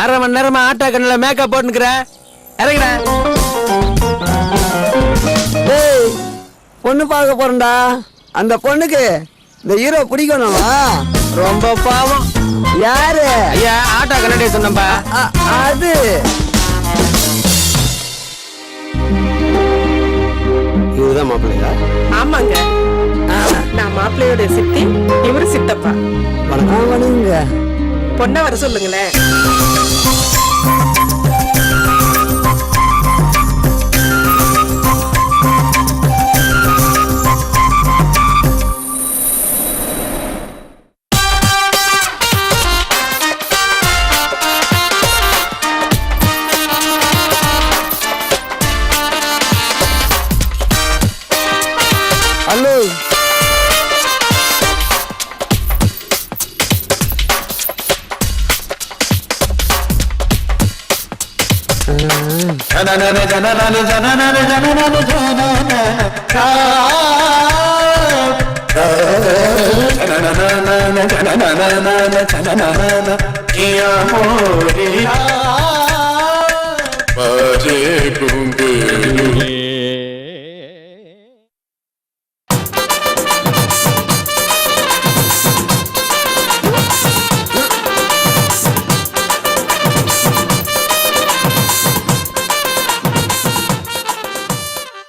அரை மணி நேரமா ஆட்டோ கண்ணுல மேக்கப் போட்டுக்கிற இறங்குற. டேய் பொண்ணு பார்க்க போறேன்டா. அந்த பொண்ணுக்கு இந்த ஹீரோ பிடிக்கணுமா? ரொம்ப பாவம். யாரு? ஐயா ஆட்டோ கண்ணாடி சொன்னப்பா. அது இதுதான் மாப்பிள்ளையா? ஆமாங்க, நான் மாப்பிள்ளையோட சித்தி, இவரு சித்தப்பா. வணங்க. பொண்ணை வர சொல்லுங்களேன். ஹலோ.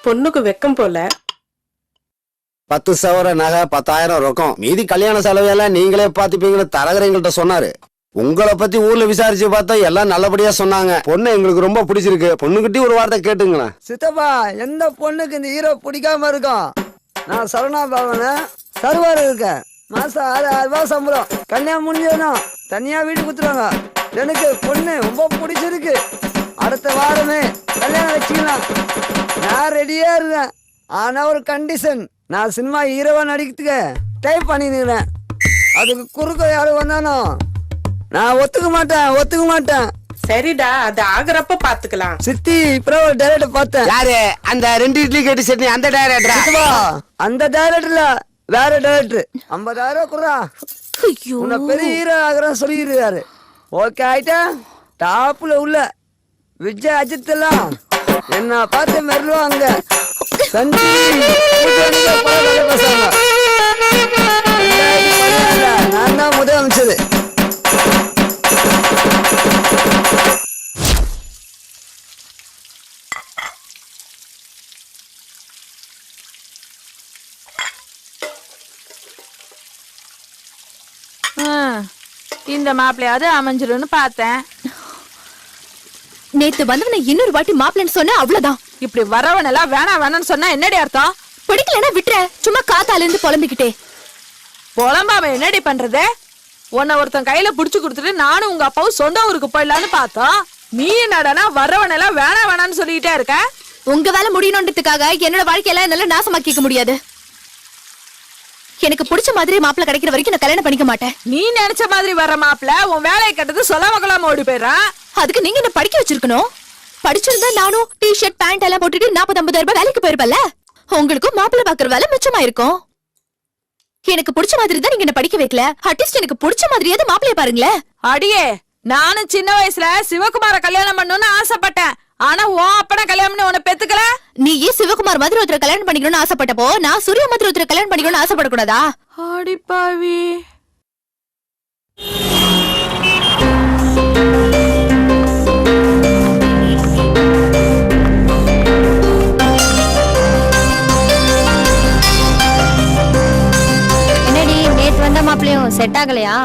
பொண்ணுக்கு வெக்கம் போல. 10 சவர நகை 10,000 ரொக்கம், மீதி கல்யாண செலவையெல்லாம் நீங்களே பாத்துப்பீங்கன்னு தரகர் எங்கள்கிட்ட சொன்னாரு. உங்களை பத்தி ஊர்ல விசாரிச்சு பார்த்தா எல்லாம் நல்லபடியா சொன்னாங்க. பொண்ணு எங்களுக்கு ரொம்ப பிடிச்சிருக்கு. பொண்ணுகிட்ட ஒரு வார்த்தை கேட்டுங்களேன். சித்தப்பா, எந்த பொண்ணுக்கு இந்த ஹீரோ பிடிக்காம இருக்கும்? நான் சரவணா பவன சர்வர் இருக்கேன். மாசம் 6,000 ரூபாய் சம்பளம். கல்யாணம் முடிஞ்சதும் தனியா வீடு குத்துருவாங்க. எனக்கு பொண்ணு ரொம்ப பிடிச்சிருக்கு. அடுத்த வாரமே கல்யாணம் வச்சுக்கலாம். நான் ரெடியா இருக்கேன். ஆனா ஒரு கண்டிஷன், நான் சினிமா ஹீரோவா நடிக்கிறதுக்கு டைப் பண்ணிடுறேன். அதுக்கு குறுக்க யாரும் வந்தாலும் நான் ஒத்துக்க மாட்டேன். சரிடா, அது ஆகுறப்ப பாத்துக்கலாம். சித்தி இப்போ ஒரு டைரக்டர் பார்த்தேன். யாரு? அந்த 2 இட்லி கேட்டு சட்னி அந்த டைரக்டரா? அந்த டைரக்டர்ல வேற டைரக்டர். 50,000 குறா. உன்னை பெரிய ஹீரோ ஆகுறேன்னு சொல்லிடுறாரு. ஓகே ஆயிட்டா? டாப்ல உள்ள விஜய் அஜித் எல்லாம் என்ன பார்த்து மெருவாங்க. நான் தான் முதல் அமைச்சது. இந்த மாப்பிள்ளையாவது அமைஞ்சிருன்னு பார்த்தேன். நேத்து வந்தவனை இன்னொரு வாட்டி மாப்பிள்ளைன்னு சொன்ன அவ்வளவுதான். இப்படி வரவன் எல்லாம் வேணாம்னு சொன்னா என்னடி அர்த்தம்? பிடிக்கலன்னா விட்டுற. சும்மா காத்தால இருந்து புலம்பிக்கிட்டே. புலம்பாம என்னடி பண்றது? உன்னை ஒருத்தன் கையில புடிச்சு கொடுத்துட்டு நானும் உங்க அப்பாவும் சொந்த ஊருக்கு போயிடலான்னு பார்த்தோம். நீ என்னடனா வரவன் எல்லாம் வேணாம்னு சொல்லிட்டே இருக்க. உங்க வேலை முடியணுன்றதுக்காக என்னோட வாழ்க்கையெல்லாம் என்னால நாசமாக்கிக்க முடியாது. எனக்கு பிடிச்ச மாதிரி மாப்பிள்ளை கிடைக்கிற வரைக்கும் நான் கல்யாணம் பண்ணிக்க மாட்டேன். நீ நினைச்ச மாதிரி வர மாப்பிள்ளை உன் வேலையை கட்டது சொல்லாம கொள்ளாம ஓடி போயிடுறான். அதுக்கு நீங்க என்ன படிக்க வச்சிருக்கணும். படிச்சிருந்தா நானும் டிஷர்ட் பேண்ட் எல்லாம் போட்டுட்டு 40-50 ரூபாய் வேலைக்கு போயிருப்பல. உங்களுக்கும் மாப்பிள்ளை பாக்குற வேலை மிச்சமா இருக்கும். எனக்கு பிடிச்ச மாதிரி தான் நீங்க என்ன படிக்க வைக்கல. அட்லீஸ்ட் எனக்கு பிடிச்ச மாதிரியாவது மாப்பிள்ளைய பாருங்களேன். அடியே, நானும் சின்ன வயசுல சிவகுமார கல்யாணம் பண்ணணும்னு ஆசைப்பட்டேன். ஆனா உன் அப்பனை கல்யாணம் உன்னை பெத்துக்கல. நீ ஏன் சிவகுமார் மாதிரி ஒருத்தர கல்யாணம் பண்ணிக்கணும்னு ஆசைப்பட்டப்போ நான் சூர்யா மாதிரி ஒருத்தர கல்யாணம் பண்ணிக்கணும்னு ஆசைப்படக்கூடாதா? அடிப்பாவி. என்னடி நேத்து வந்த மாப்பிளையும் செட் ஆகலையா?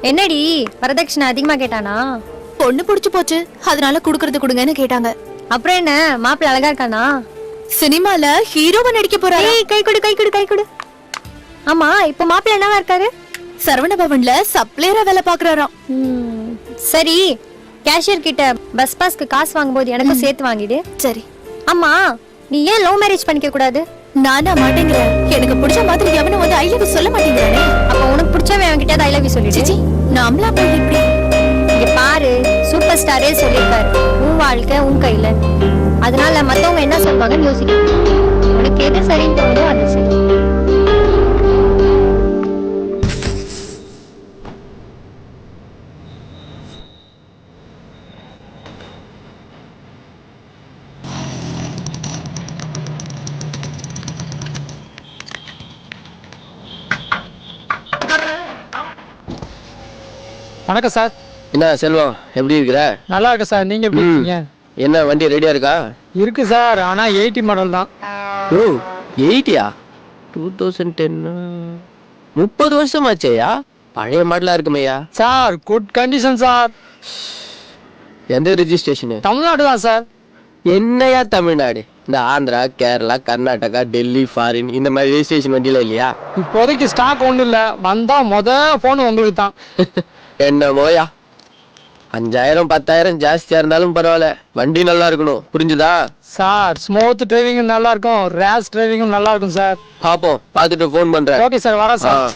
என்னடி வரதட்சணை அதிகமா கேட்டானா? பொண்ணு புடிச்சு போச்சு, அதனால குடுக்கறது கொடுங்கன்னு கேட்டாங்க. அப்புறம் என்ன, மாப்பிள்ளை அழகா இருக்கானா? சினிமால ஹீரோவா நடிக்க போறாரு. கை கொடு. ஆமா, இப்ப மாப்பிள்ளை என்னவா இருக்காரு? சரவண பவன்ல சப்ளையரா வேலை பாக்குறாராம். சரி, கேஷியர் கிட்ட பஸ் பாஸ்க்கு காசு வாங்கும்போது எனக்கும் சேர்த்து வாங்கிடு. சரி. அம்மா, நீ ஏன் லவ் மேரேஜ் பண்ணிக்க கூடாது? நானா மாட்டேங்கிறேன். எனக்கு பிடிச்ச மாதிரி எவனும் வந்து ஐ லவ் யூ சொல்ல மாட்டேங்கிறானே. அப்ப உனக்கு பிடிச்சவன் என்கிட்ட ஐ லவ் யூ சொல்லிடு. நாமளா போய் இப்படி இங்க பாரு, சூப்பர் ஸ்டாரே சொல்லிருக்காரு, உன் வாழ்க்கை உன் கையில. அதனால மத்தவங்க என்ன சொல்வாங்கன்னு யோசிக்கணும். உனக்கு எது சரின்னு தோணுதோ அது சரி. வணக்கம் சார். என்ன செல்வம் எப்படி இருக்கிற? நல்லா இருக்கு சார். நீங்க எப்படி இருக்கீங்க? என்ன வண்டி ரெடியா இருக்கா? இருக்கு சார். ஆனா 80 மாடல் தான். ஓ 80யா? 2010 30 வருஷம் ஆச்சேயா? பழைய மாடலா இருக்குமையா? Sir good condition sir. எந்த ரெஜிஸ்ட்ரேஷனு? தமிழ்நாடு தான் சார். என்னையா தமிழ்நாடு? இந்த ஆந்திரா, கேரளா, கர்நாடகா, டெல்லி, ஃபாரின் இந்த மாதிரி ரெஜிஸ்ட்ரேஷன் வண்டியெல்லாம் இல்லையா? இப்போதைக்கு ஸ்டாக் ஒன்றும் இல்லை. வந்தா போன் உங்களுக்கு தான். என்னமோயா 5000 10,000 ஜாஸ்தியா இருந்தாலும் பரவாயில்ல, வண்டி நல்லா இருக்கணும். புரிஞ்சுதா? சார் ஸ்மூத் டிரைவிங்கும் நல்லா இருக்கும், ரேஸ் டிரைவிங்கும் நல்லா இருக்கும் சார். பாப்போம், பார்த்துட்டு ஃபோன் பண்றேன். ஓகே சார், வரேன் சார்.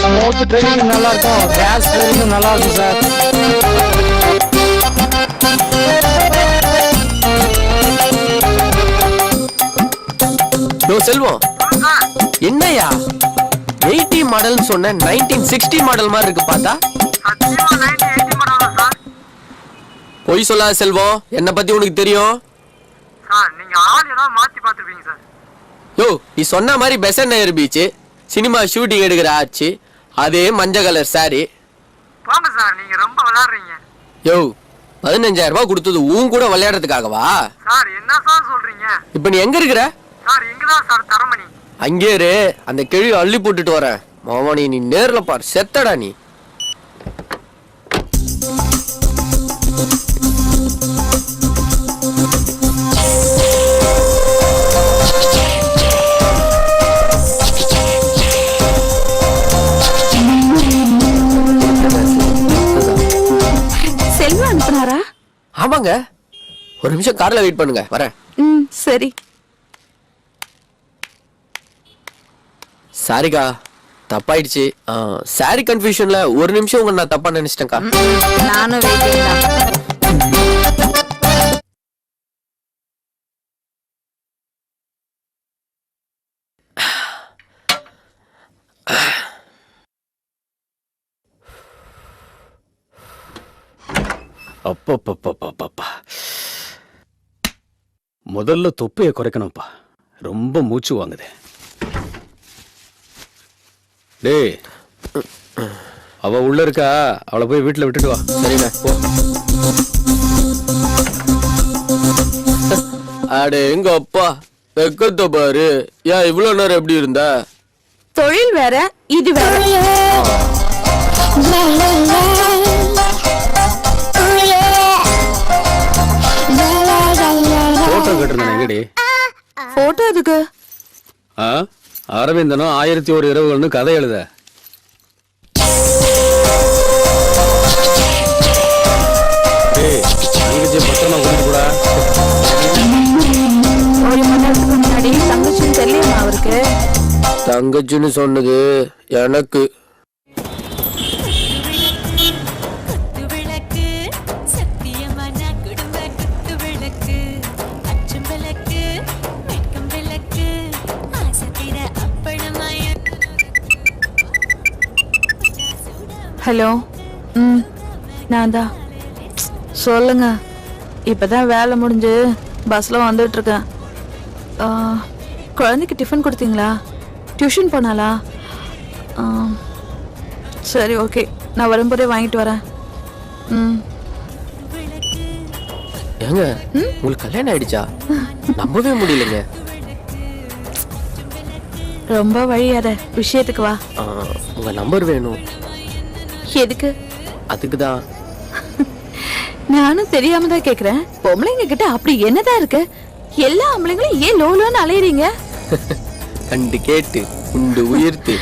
ஸ்மூத் டிரைவிங் நல்லா இருக்கும், ரேஸ் டிரைவிங்கும் நல்லா இருக்கும் சார். செல்வம் என்னையா 80 மாடல்னு சொன்ன 1960 மாடல் மாதிரி இருக்கு பார்த்தா. பொய் சொல்லாத செல்வம், என்ன பத்தி உனக்கு தெரியும்? யோ நீ சொன்ன மாதிரி பெசன் நகர் பீச் சினிமா ஷூட்டிங் எடுக்கிற ஆச்சு, அதே மஞ்சள் கலர் சாரி. யோ 15,000 ரூபாய் கொடுத்தது உன் கூட விளையாடுறதுக்காகவா? இப்ப நீ எங்க இருக்கிற? அங்கே இரு, அந்த கிழி அள்ளி போட்டுட்டு வரேன். மாமனி நீ நேர்ல பார், செத்தடா நீ. செல்வம் அனுப்புனாரா? ஆமாங்க, ஒரு நிமிஷம் கார்ல வெயிட் பண்ணுங்க, வரேன். சரி. சாரிக்கா, தப்பாயிடுச்சு. சாரி கன்ஃபியூஷன்ல ஒரு நிமிஷம் உங்க நான் தப்பா நினைச்சிட்டேன்க்கா. நானும் வெயிட்டிங் தான். அப்பப்பப்பப்பப்பா, முதல்ல தொப்பையை குறைக்கணும்ப்பா, ரொம்ப மூச்சு வாங்குது. டேய், அவ உள்ள இருக்கா, அவளை போய் வீட்டுல விட்டுட்டு வா. சரிண்ணா, போ. அடே எங்க அப்பா, வெக்கத்தை பாரு. ஏன் இவ்வளவு நேரம் எப்படி இருந்த? தொழில் வேற, இது வேற. போட்டோ கேட்டிருந்தேன், எங்கடி? போட்டோ எதுக்கு? அரவிந்தனும் 1001 இரவுகள்னு கதை எழுத. பத்திரமா கொண்டு கூட. ஒரு மணி நேரத்துக்கு முன்னாடி தங்கச்சின்னு தெரியுமா அவருக்கு? தங்கச்சின்னு சொன்னது எனக்கு. ஹலோ. நான் தான். சொல்லுங்க. இப்பதான் வேலை முடிஞ்சு பஸ்ல வந்துட்டு இருக்கேன். குழந்தைக்கு டிஃபன் கொடுத்தீங்களா? டியூஷன் போனாலா? சரி, ஓகே, நான் வரும்போதே வாங்கிட்டு வரேன். ஏங்க உங்களுக்கு கல்யாணம் ஆயிடுச்சா? நம்பவே முடியலங்க. ரொம்ப வழியாத, விஷயத்துக்கு வா. உங்க நம்பர் வேணும். எதுக்கு? அதுக்குதான். நானும் தெரியாம தான் கேக்குறேன். பொம்பளைங்க கிட்ட அப்படி என்னதான் இருக்கு? எல்லா ஆம்பளைங்களும் ஏன் லோலோன்னு அலையறீங்க? கண்டு கேட்டு உண்டு உயிர்த்து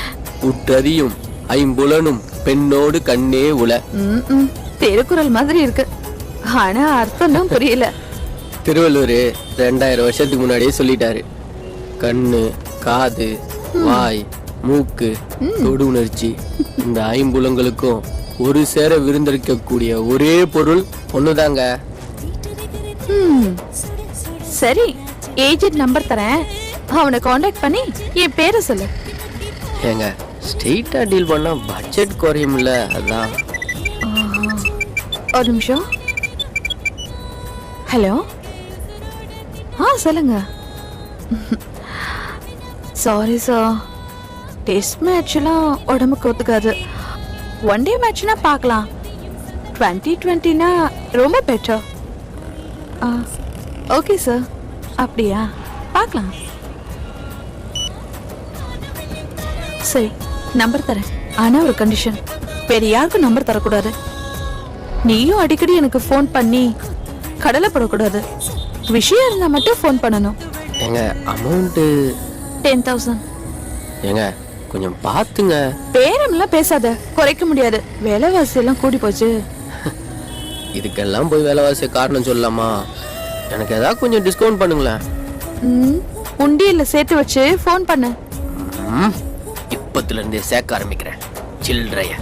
உற்றறியும் ஐம்புலனும் பெண்ணோடு கண்ணே உல. திருக்குறள் மாதிரி இருக்கு, ஆனா அர்த்தம் தான் புரியல. திருவள்ளுவர் 2000 வருஷத்துக்கு முன்னாடியே சொல்லிட்டாரு. கண்ணு, காது, வாய், மூக்கு, தொடு உணர்ச்சி இந்த ஐம்புலங்களுக்கும் ஒரு சேர விருந்தளிக்கக்கூடிய ஒரே பொருள் ஒண்ணுதாங்க. சரி, ஏஜென்ட் நம்பர் தரேன், அவனை காண்டாக்ட் பண்ணி என் பேரை சொல்லு. ஏங்க ஸ்ட்ரெயிட்டா டீல் பண்ணா பட்ஜெட் குறையும்ல, அதான். ஒரு நிமிஷம். ஹலோ, சொல்லுங்க. சாரி சார், டெஸ்ட் மேட்ச்லாம் உடம்புக்கு ஒத்துக்காது. ஒன் டே மேட்ச்னா பார்க்கலாம். 2020னா ரொம்ப பெட்டர். ஓகே சார், அப்படியா, பார்க்கலாம். சரி, நம்பர் தரேன். ஆனால் ஒரு கண்டிஷன், வேற யாருக்கும் நம்பர் தரக்கூடாது. நீயும் அடிக்கடி எனக்கு ஃபோன் பண்ணி கடலை போடக்கூடாது. விஷயம் இருந்தா மட்டும் ஃபோன் பண்ணணும். எங்க அமௌண்ட்டு 10,000. ஏங்க கொஞ்சம் பார்த்துங்க. பேரம்லாம் பேசாத, குறைக்க முடியாது. விலைவாசி எல்லாம் கூடி போச்சு. இதுக்கெல்லாம் போய் விலைவாசி காரணம் சொல்லலாமா? எனக்கு ஏதாவது கொஞ்சம் டிஸ்கவுண்ட் பண்ணுங்களேன். உண்டியல்ல சேர்த்து வச்சு ஃபோன் பண்ணு. இப்பத்துல இருந்தே சேர்க்க ஆரம்பிக்கிறேன் சில்லறைய.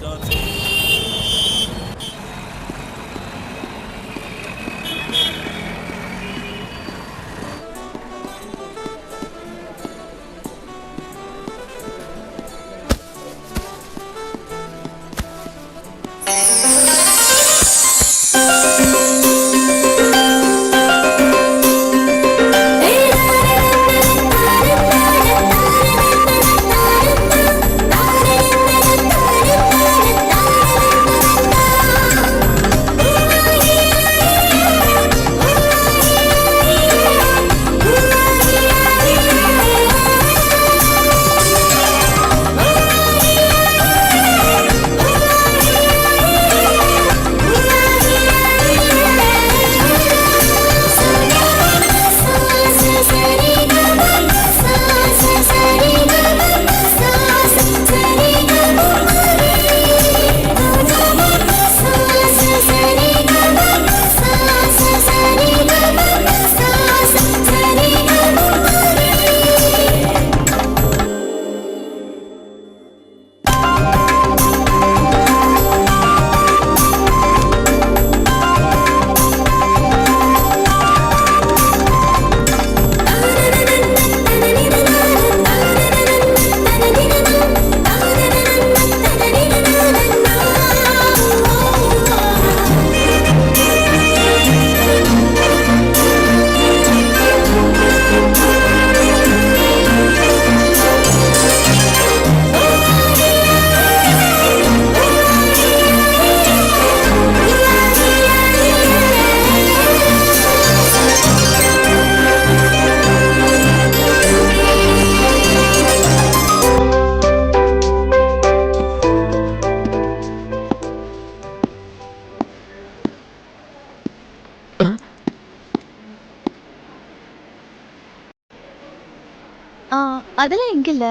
அதெல்லாம் எங்க இல்ல,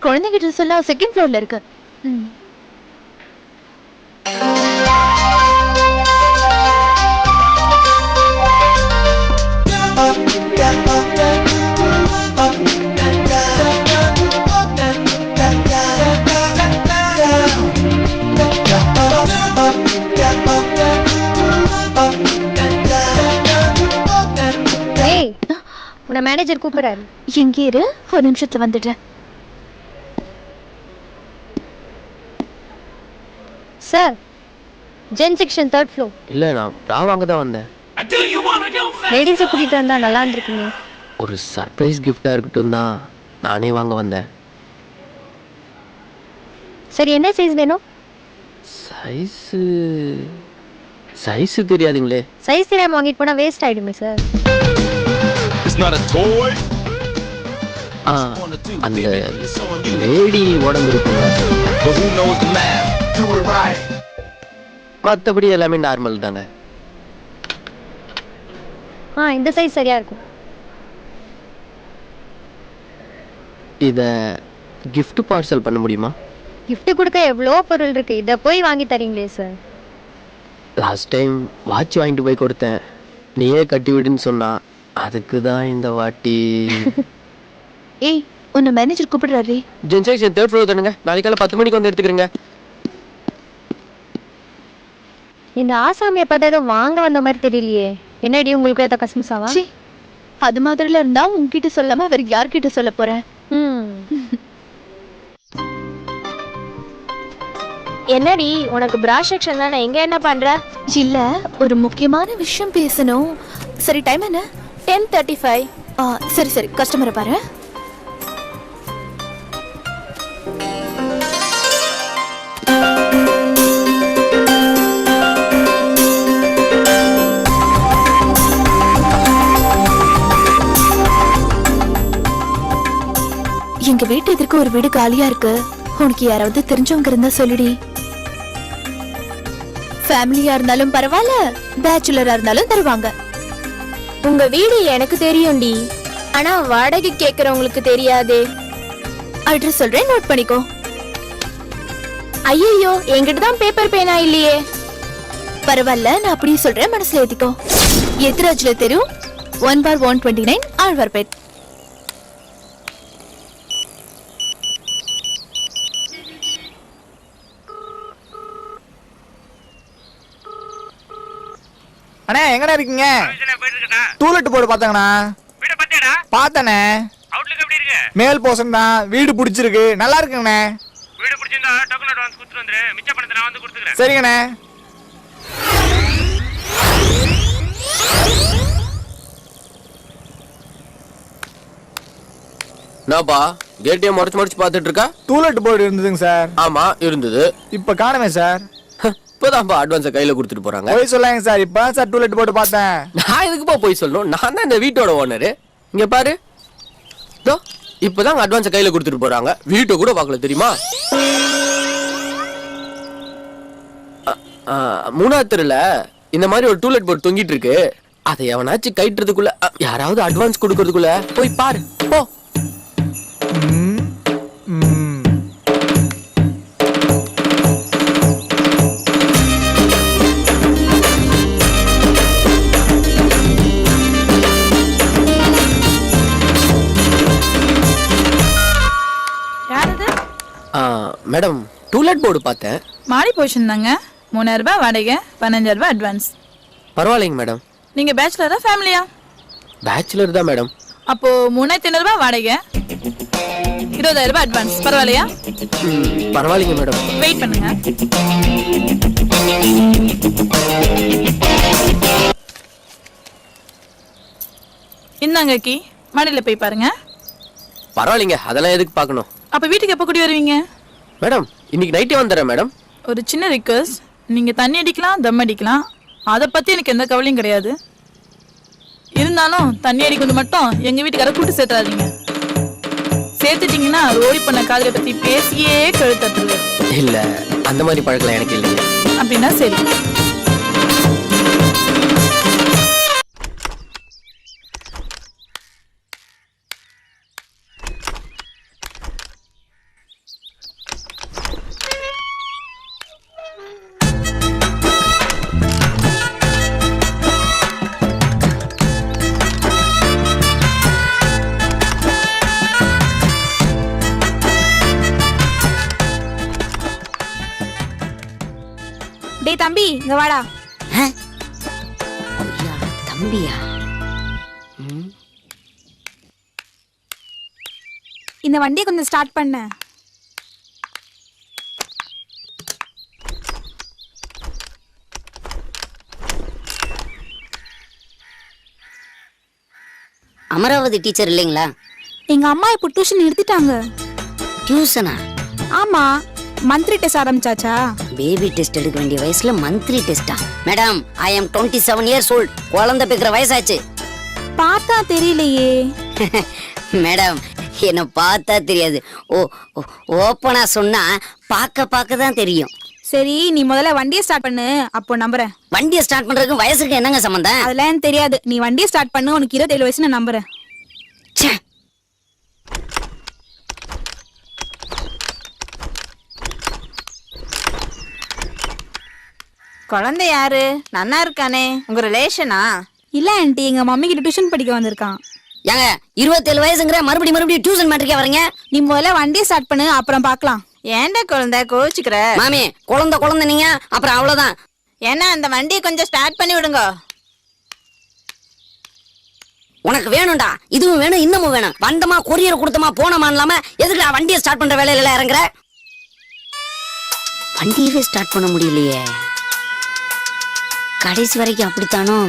குழந்தைகிட்ட சொல்ல செகண்ட் ஃப்ளோர்ல இருக்கு. உன்னை மேனேஜர் கூப்பிடுறாரு. எங்க இரு, ஒரு நிமிஷத்துல வந்துடுறேன். Sir, gen section 3rd floor. இல்ல, நான் வாங்க தான் வந்தேன். லேடிஸை கூட்டிட்டு வந்தா நல்லா இருந்திருக்குங்க. ஒரு சர்ப்ரைஸ் கிஃப்டா இருக்கட்டும் தான் நானே வாங்க வந்தேன். சரி, என்ன சைஸ் வேணும்? சைஸ் தெரியாதுங்களே. சைஸ் தெரியாம வாங்கிட்டு போனா வேஸ்ட் ஆயிடுமே சார். அந்த லேடி உடம்பு இருக்குங்க, மற்றபடி எல்லாமே நார்மல் தாங்க. இந்த சைஸ் சரியா இருக்கும். இத gift பார்சல் பண்ண முடியுமா? gift கொடுக்க எவ்வளோ பொருள் இருக்கு, இதை போய் வாங்கி தரீங்களே சார். லாஸ்ட் டைம் வாட்ச் வாங்கிட்டு போய் கொடுத்தேன், நீயே கட்டி விடுன்னு சொன்னா, அதுக்கு தான் இந்த வாட்டி. ஏய், உன்னை மேனேஜர் கூப்பிடுறாரு. ஜென் செக்ஷன் 3rd floor தானுங்க, நாளைக்கு காலை 10 மணிக்கு வந்து எடுத்துக்கிறேங்க. இந்த ஆசாமியை பார்த்தா ஏதோ வாங்க வந்த மாதிரி தெரியலையே. என்னடி உங்களுக்கு ஏதோ கஸ்மஸாவா? அது மாதிரில இருந்தா உங்ககிட்ட சொல்லாம வேற யார்கிட்ட சொல்ல போறேன்? என்னடி உனக்கு பிரா செக்ஷன் தானே, எங்க என்ன பண்ற? இல்ல ஒரு முக்கியமான விஷயம் பேசணும். சரி டைம் என்ன? 10:35. சரி சரி கஸ்டமரை பாரு. எங்க வீட்டு எதிர்க்க ஒரு வீடு காலியா இருக்கு. உனக்கு யாராவது தெரிஞ்சவங்க இருந்தா சொல்லுடி. ஃபேமிலியா இருந்தாலும் பரவாயில்ல, பேச்சுலரா இருந்தாலும் தருவாங்க. உங்க வீடு எனக்கு தெரியும்டி, ஆனா வாடகை கேக்குறவங்களுக்கு தெரியாதே. அட்ரஸ் சொல்றேன், நோட் பண்ணிக்கோ. ஐயோ, என்கிட்ட தான் பேப்பர் பேனா இல்லையே. பரவாயில்ல, நான் அப்படியே சொல்றேன், மனசுல ஏத்திக்கோ. எத்திராஜ்ல தெரு 1/129 ஆழ்வார்பேட். அண்ணா எங்கடா இருக்கீங்க? டூலெட் போர்டு பாத்தாங்கண்ணா. பார்த்தனே. மேல் போர்ஷன் தான். வீடு பிடிச்சிருக்கு, நல்லா இருக்குங்கண்ணே. வீடு பிடிச்சிருந்தா டோக்கன் அட்வான்ஸ் கொடுத்துட்டு வந்துரு, மிச்ச பணத்தை நான் வந்து கொடுத்துக்கிறேன். சரிங்கண்ணே. என்னப்பா கேட்டியை முறைச்சு பார்த்துட்டு இருக்கா? டூலெட் போர்டு இருந்ததுங்க சார். ஆமா இருந்தது. இப்ப காணுமே சார். இப்பதான்ப்பா அட்வான்ஸை கையில கொடுத்துட்டு போறாங்க. போய் சொல்லாங்க சார். இப்ப சார் டூலெட் போர்டு பார்த்தேன். நான் எதுக்குப்பா போய் சொல்லணும்? நான் தான் இந்த வீட்டோட ஓனரு. இங்க பாரு, இதோ இப்பதான் அட்வான்ஸை கையில கொடுத்துட்டு போறாங்க. வீட்டை கூட பார்க்கல தெரியுமா? மூணாவது தெருல இந்த மாதிரி ஒரு டூலெட் போர்டு தொங்கிட்டு இருக்கு. அதை எவனாச்சும் கைட்டுறதுக்குள்ள, யாராவது அட்வான்ஸ் கொடுக்கறதுக்குள்ள போய் பாரு போ. மேடம் டூலெட் போர்டு பார்த்தேன். மாடி பொசிஷன் தாங்க. 3000 ரூபாய் வாடகை, 15000 ரூபாய் அட்வான்ஸ். பரவாயில்லைங்க மேடம். நீங்க பேச்சுலரா ஃபேமிலியா? பேச்சுலர் தான் மேடம். அப்போ 3500 ரூபாய் வாடகை, 20000 ரூபாய் அட்வான்ஸ். பரவாயில்லையா? பரவாயில்லைங்க மேடம். வெயிட் பண்ணுங்க. இந்தாங்க கீ, மாடியில போய் பாருங்க. பரவாயில்லைங்க, அதெல்லாம் எதுக்கு பார்க்கணும்? அப்ப வீட்டுக்கு எப்போ கூடி வருவீங்க? மேடம் இன்னைக்கு நைட்டே வந்துடுறேன் மேடம். ஒரு சின்ன ரிக்வெஸ்ட், நீங்க தண்ணி அடிக்கலாம், தம் அடிக்கலாம், அதை பத்தி எனக்கு எந்த கவலையும் கிடையாது. இருந்தாலும் தண்ணி அடிக்கிறது மட்டும் எங்க வீட்டுக்கார கூட்டு சேர்த்தாதீங்க. சேர்த்துட்டீங்கன்னா ரோடி பண்ண காதலை பத்தி பேசியே கழுத்தட்டுது. இல்ல அந்த மாதிரி பழக்கலாம் எனக்கு இல்லைங்க. அப்படின்னா சரி. டேய் தம்பி, இங்க வாடா. தம்பியா? இந்த வண்டியை கொஞ்சம் ஸ்டார்ட் பண்ண. அமராவதி டீச்சர் இல்லைங்களா? எங்க அம்மா இப்போ டியூஷன் நிறுத்திட்டாங்க. டியூஷனா? ஆமா, மந்த்லி டெஸ்ட் ஆரம்பிச்சாச்சா? பேபி டெஸ்ட் எடுக்க வேண்டிய வயசுல மந்த்லி டெஸ்டா? மேடம், ஐ அம் 27 years old. குழந்தை பிக்கிற வயசாச்சு. பார்த்தா தெரியலையே. மேடம், என்ன பார்த்தா தெரியாது. ஓப்பனா சொன்னா பார்க்க தான் தெரியும். சரி, நீ முதல்ல வண்டியை ஸ்டார்ட் பண்ணு, அப்போ நம்புறேன். வண்டியை ஸ்டார்ட் பண்றதுக்கு வயசுக்கு என்னங்க சம்பந்தம்? அதெல்லாம் எனக்கு தெரியாது. நீ வண்டியை ஸ்டார்ட் பண்ணு, உனக்கு 27 வயசு, நான் நம்புறேன். குழந்தை யாரு? நன்னா இருக்கானே, உங்க ரிலேஷனா? இல்ல ஆண்டி, எங்க மம்மி கிட்ட டியூஷன் படிக்க வந்திருக்கான். ஏங்க 27 வயசுங்கிற மறுபடியும் டியூஷன் மாட்டிருக்கே வரீங்க? நீ முதல்ல வண்டியை ஸ்டார்ட் பண்ணு, அப்புறம் பார்க்கலாம். ஏன்டா குழந்தை கோச்சுக்கிற? மாமி, குழந்தை நீங்க, அப்புறம் அவ்வளவுதான். ஏன்னா அந்த வண்டியை கொஞ்சம் ஸ்டார்ட் பண்ணி விடுங்க. உனக்கு வேணும்டா, இதுவும் வேணும், இன்னமும் வேணும். வந்தமா கொரியர் கொடுத்தமா போனமா இல்லாம எதுக்கு வண்டியை ஸ்டார்ட் பண்ற வேலையில இறங்குற? வண்டியவே ஸ்டார்ட் பண்ண முடியலையே. கடைசி வரைக்கும் அப்படித்தானோ?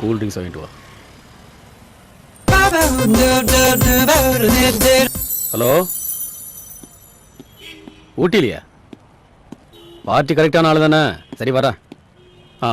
கூல் ட்ரிங்க்ஸ் வாங்கிட்டு வா. ஹலோ, ஊட்டிலையா? பார்ட்டி கரெக்டான ஆள் தானே? சரி வரேன். ஆ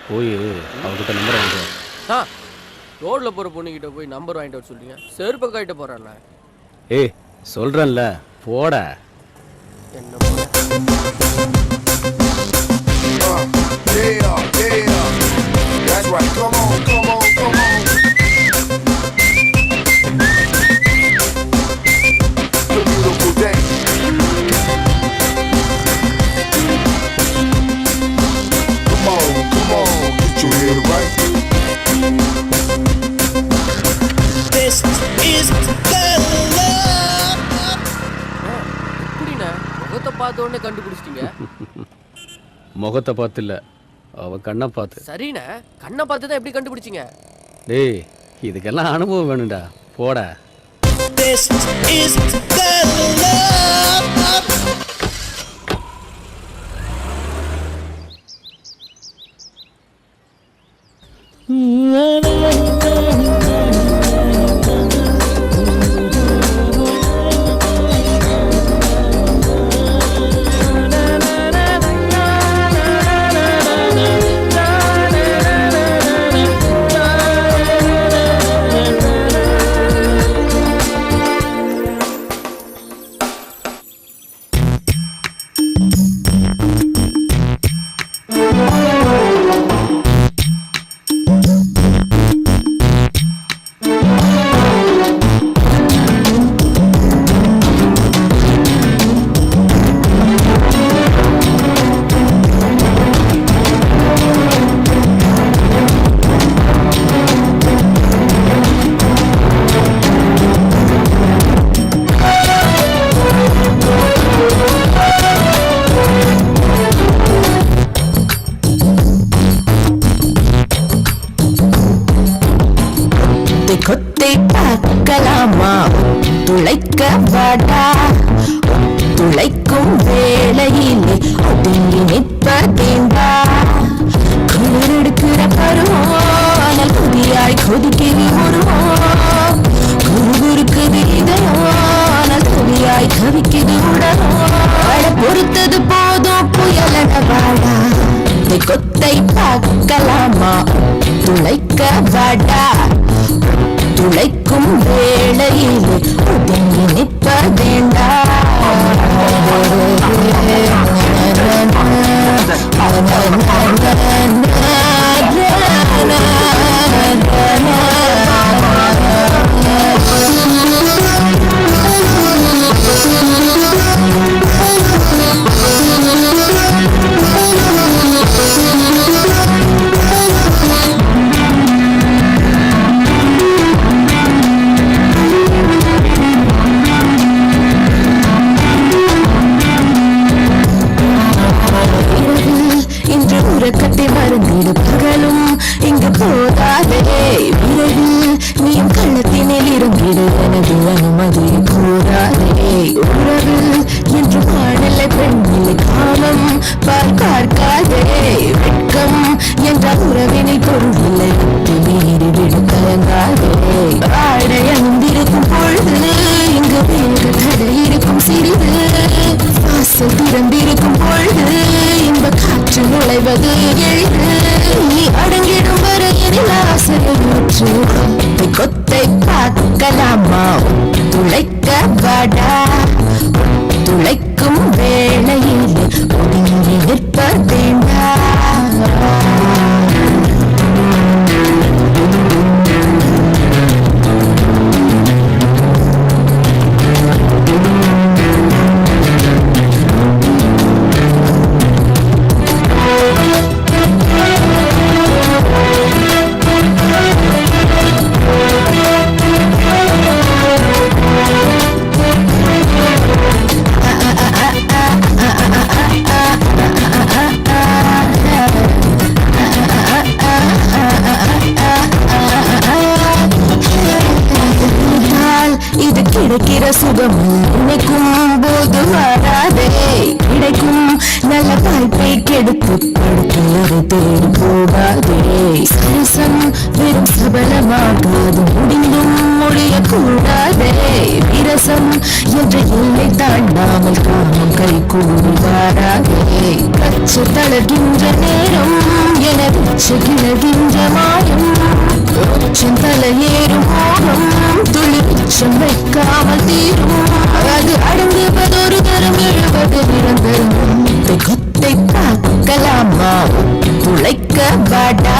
போய் அவகிட்ட நம்பர் வாங்கிட்டு ரோட்ல போற பொண்ணுகிட்ட போய் நம்பர் வாங்கிட்டு வர சொல்றீங்க? செருப்பு கைட்ட போறான்ல. ஏய் சொல்றேன்ல போட. என்ன போட? That's right. Come on, come on, come on. A beautiful day. Come on, get your head right. This is the love. எப்படிண்ணே முகத்தை பார்த்த உடனே கண்டுபிடிச்சிட்டீங்க? முகத்தை பார்த்து இல்ல, அவ கண்ணை பார்த்து. சரிண்ணே, கண்ணை பார்த்து தான் எப்படி கண்டுபிடிச்சிங்க? டேய் இதுக்கெல்லாம் அனுபவம் வேணும்டா, போட. This is the love. கொத்தை பார்க்கலாமா? துளைக்க வாடா துளைக்கும் வேளையிலே ஒதுங்கி நிற்பதேண்டா குளிரெடுக்கிற பருவம் ஆனால் புதியாய் கொதிக்கிறது உருவம் குறுகுறுக்குது இதயம் ஆனால் துளியாய் கவிக்குது உடலும் பொறுத்தது போதும் புயலன வாடா கொத்தை பார்க்கலாமா துளைக்க வாடா துளைக்கும் வேளையில் ஒதுங்கி நிற்பதேண்டா இன்று உறக்கத்தை மறந்திடு பகலும் இங்கு போதாதே விரைவில் நீயும் கள்ளத்தினில் இறங்கிடு எனது அனுமதி கூறாதே உறவில் என்று பாடலை பெண்ணிலை காமம் பார்க்காதே வெட்கம் என்ற உறவினை பொருளில்லை மீறி விடும் கலங்காதே ஆடை அணிந்திருக்கும் பொழுது இங்கு வேறு கடை இருக்கும் சிறிது வாசல் திறந்திருக்கும் பொழுது இன்ப காற்று நுழைவது எளிது நீ அடங்கிடும் வரையில் ஆசையூற்று கொத்தை பார்க்கலாமா துளைக்க வாடா துளைக்கும் வேளையில் ஒதுங்கி நிற்பதேண்டா இது கிடைக்கிற சுகம் நினைக்கும் போது வராதே கிடைக்கும் நல்ல வாய்ப்பை கெடுத்து படுக்கையறை தேடி போகாதே சரசம் வெறும் சபலமாகாது முடிந்தும் முடியக்கூடாதே விரசம் என்ற எல்லை தாண்டாமல் காமம் கை கூடி வாராதே கச்சு தளர்கின்ற நேரம் எனது கிளகின்ற மாயம் உச்சம் தலையேறும் மோகம் துளி உச்சம் வைக்காமல் தீரும் அது அடங்குவதொரு தரம் எழுவது நிரந்தரம் கொத்தை பார்க்கலாமா துளைக்க வாடா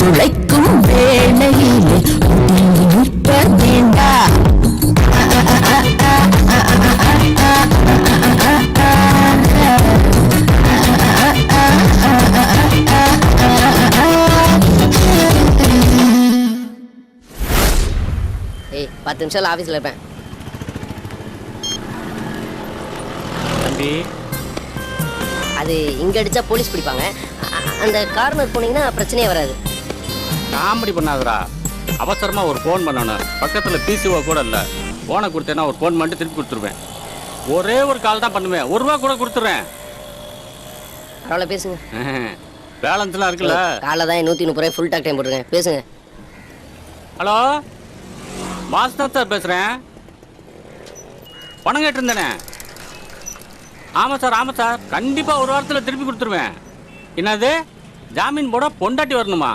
துளைக்கும் வேளையில் ஒதுங்கி நிற்பதேண்டா ஏய் 10 நிமிஷம் ஆபீஸ்ல இருப்பேன் தம்பி அது இங்க அடிச்சா போலீஸ் பிடிப்பாங்க அந்த கார்னர் போனீங்கன்னா பிரச்சனையே வராது காமெடி பண்ணாதடா அவசரமா ஒரு ஃபோன் பண்ணணும் பக்கத்துல பிசிஓ கூட இல்ல போனை கொடுத்தேன்னா ஒரு ஃபோன் பண்ணிட்டு திருப்பி கொடுத்துருவேன் ஒரே ஒரு கால் தான் பண்ணுவேன் ₹1 கூட கொடுத்துருவேன் பரவாயில்ல பேசுங்க பேலன்ஸ்லாம் இருக்குல்ல காலைல தான் 130 ரூபாய் ஃபுல் டாக் டைம் போட்டுருக்கேன் பேசுங்க ஹலோ மாஸ்டர் சார் பேசுகிறேன் பணம் கேட்டிருந்தேனே ஆமாம் சார் கண்டிப்பாக ஒரு வாரத்தில் திருப்பி கொடுத்துருவேன் என்னது ஜாமீன் போட பொண்டாட்டி வரணுமா